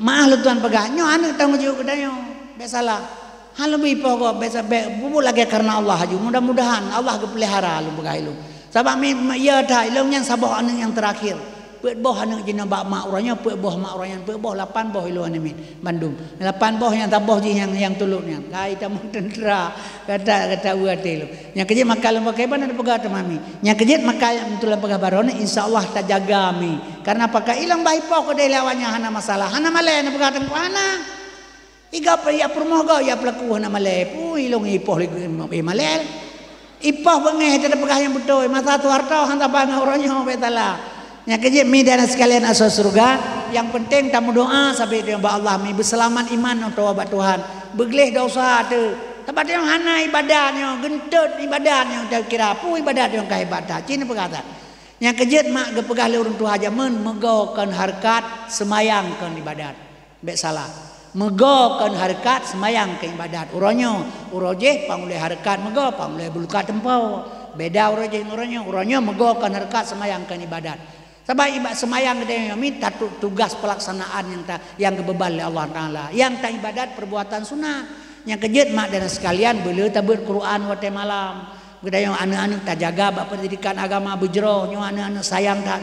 maah lu tuan pegah nyo anu tanggung jawab kedayo biasalah hal lebih pokok biasa bubu lagi karena Allah haju mudah-mudahan Allah kepelihara lu pegah lu sabab ya dah ilmu yang sabah anu yang terakhir Pek boh anak jina bak mak uranya pek boh mak uranya pek boh 8 boh ilu ane min Bandung 8 boh yang taboh je yang tuluknya kai tamu tendera kata uate lu yang kejit makal pakai ban ada pegah mami yang kejit makal betul pegah barone insyaallah tak jaga mi karena pakai ilang baik pok ko lawanya hana masalah hana male na pegah tengku hana iga pa ya permoga ya pelaku hana male pu ilung ipoh male ipoh bengeh ada pegah yang betul masa tu harta hanta bang uranya betala yang kejip mi dan sekalian asal surga yang penting tamu doa sampai dia Allah mi berselamat iman untuk obat Tuhan begleh dosa tu tempat yang hana ibadahnya gentut ibadahnya tak kira pu ibadat yang kehebatan cina perkata yang kejip mak gepegah le urang Tuhan jaman megokan harkat semayangkan ibadat bek salah megokan harkat semayangkan ibadat uronyo uroje pangulih harkat mego pangulih buluka tempau beda uroje uronyo megokan harkat semayangkan ibadat sebab ibadat semayang gede minta tugas pelaksanaan yang kebebal oleh Allah Taala yang tak ibadat perbuatan sunat yang kejut mak dan sekalian beliau tabur Quran wate malam gede yang anak-anak tak jaga bab pendidikan agama bujro nyo anak-anak sayang tak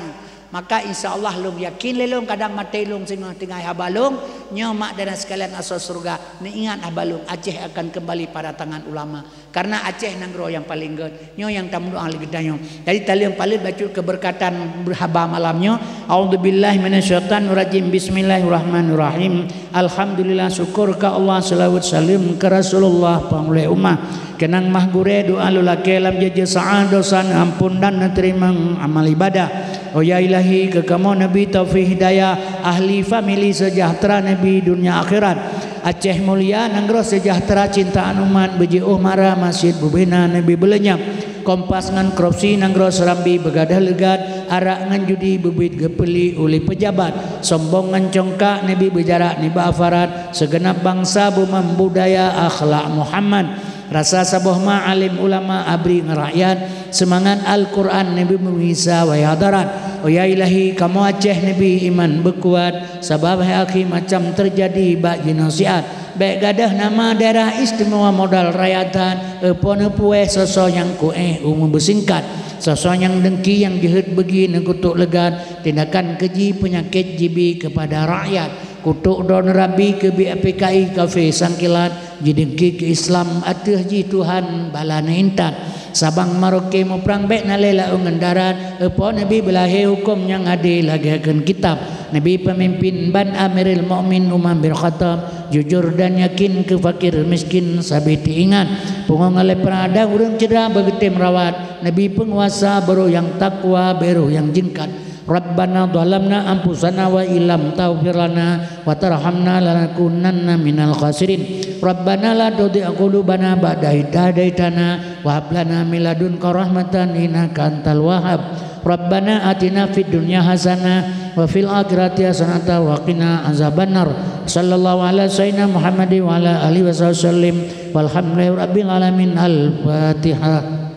maka insyaallah lung yakin lelong kadang mati lung singa tinggal habalung nyo mak dan sekalian asal surga ni ingat habalung Aceh akan kembali pada tangan ulama karena Aceh nanggro yang paling good nyo yang tamu doa gedanyo jadi tali yang paling baca keberkatan berhaba malamnya auzubillahi minasyaitanir rajim bismillahirrahmanirrahim alhamdulillah syukur ka Allah salawat salim ke Rasulullah pangulih ummah kenang mah gure doa lulake lam jaja sa'ad dosan ampun dan terima amal ibadah oh ya ilahi ke kamu nabi taufik hidayah ahli family sejahtera nabi dunia akhirat Aceh mulia nanggro sejahtera cintaan umat beji umara masjid bubina nabi belenyap kompas ngan korupsi nanggro serambi begadah legat arak ngan judi bebit gepeli uli pejabat sombong ngan congkak nabi berjarak niba afarat segenap bangsa bumam budaya akhlak Muhammad rasa saboh ma'alim ulama abri ngerakyat semangat Al-Quran Nabi Musa wa yadarat oh ya ilahi kamu Aceh Nabi iman berkuat sabab akhi macam terjadi bak jenosiat baik gadah nama daerah istimewa modal rakyatan pon pueh sosok yang kueh umum bersingkat sosok yang dengki yang jahat begini kutuk legat tindakan keji penyakit jibi kepada rakyat kutuk don rabi ke BPKI kafe sangkilat jidengki ke Islam atuh ji Tuhan balana intat sabang maroke mo perang bek nalela ungendaran epo nabi belahe hukum yang adil lagi akan kitab nabi pemimpin ban Amirul Mukmin Umar bin Khattab jujur dan yakin ke fakir miskin sabiti ingat pungong oleh perada urang cedera begetem rawat nabi penguasa baru yang takwa baru yang jingkat Rabbana dhalamna anfusana wa illam taghfir lana wa tarhamna lanakunanna minal khasirin Rabbana la tudzi' qulubana ba'da idh hadaitana wa hab lana min ladunka rahmatan innaka antal wahhab Rabbana atina fid dunya hasanah wa fil akhirati hasanah wa qina azabannar sallallahu ala sayyidina Muhammadin wa ala alihi wasallam walhamdulillahi rabbil alamin al-fatihah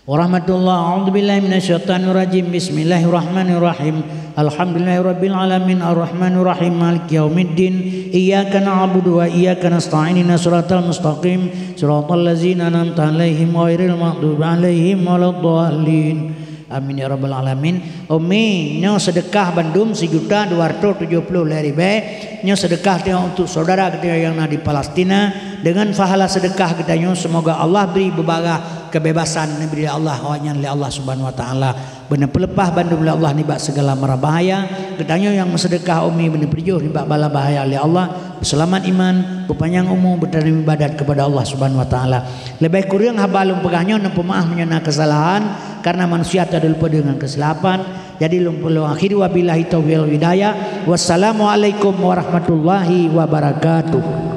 warahmatullahi a'udzubillahi minasyaitonir rajim bismillahirrahmanirrahim alhamdulillahi rabbil alamin arrahmanir rahim maliki yaumiddin iyyaka na'budu wa iyyaka nasta'in ihdinas siratal mustaqim siratal ladzina an'amta 'alaihim ghairil maghdubi 'alaihim waladdallin amin ya rabbal alamin. Umi nyo sedekah Bandung 1.270.000 nyo sedekah dia untuk saudara kita yang ada di Palestina dengan pahala sedekah kita nyo semoga Allah beri bebaga kebebasan diberi Allah hawanya oleh Allah Subhanahu wa taala benar pelepah Bandung oleh Allah nibak segala mara bahaya kita nyo yang sedekah umi benar perjuh nibak bala bahaya oleh Allah selamat iman berpanjang umur berterima ibadat kepada Allah Subhanahu wa taala lebih kurang habalung pegahnya nempu maaf menyana kesalahan karena manusia tak lupa dengan kesilapan jadi lumpul akhir wabillahi taufiq wal hidayah wassalamualaikum warahmatullahi wabarakatuh.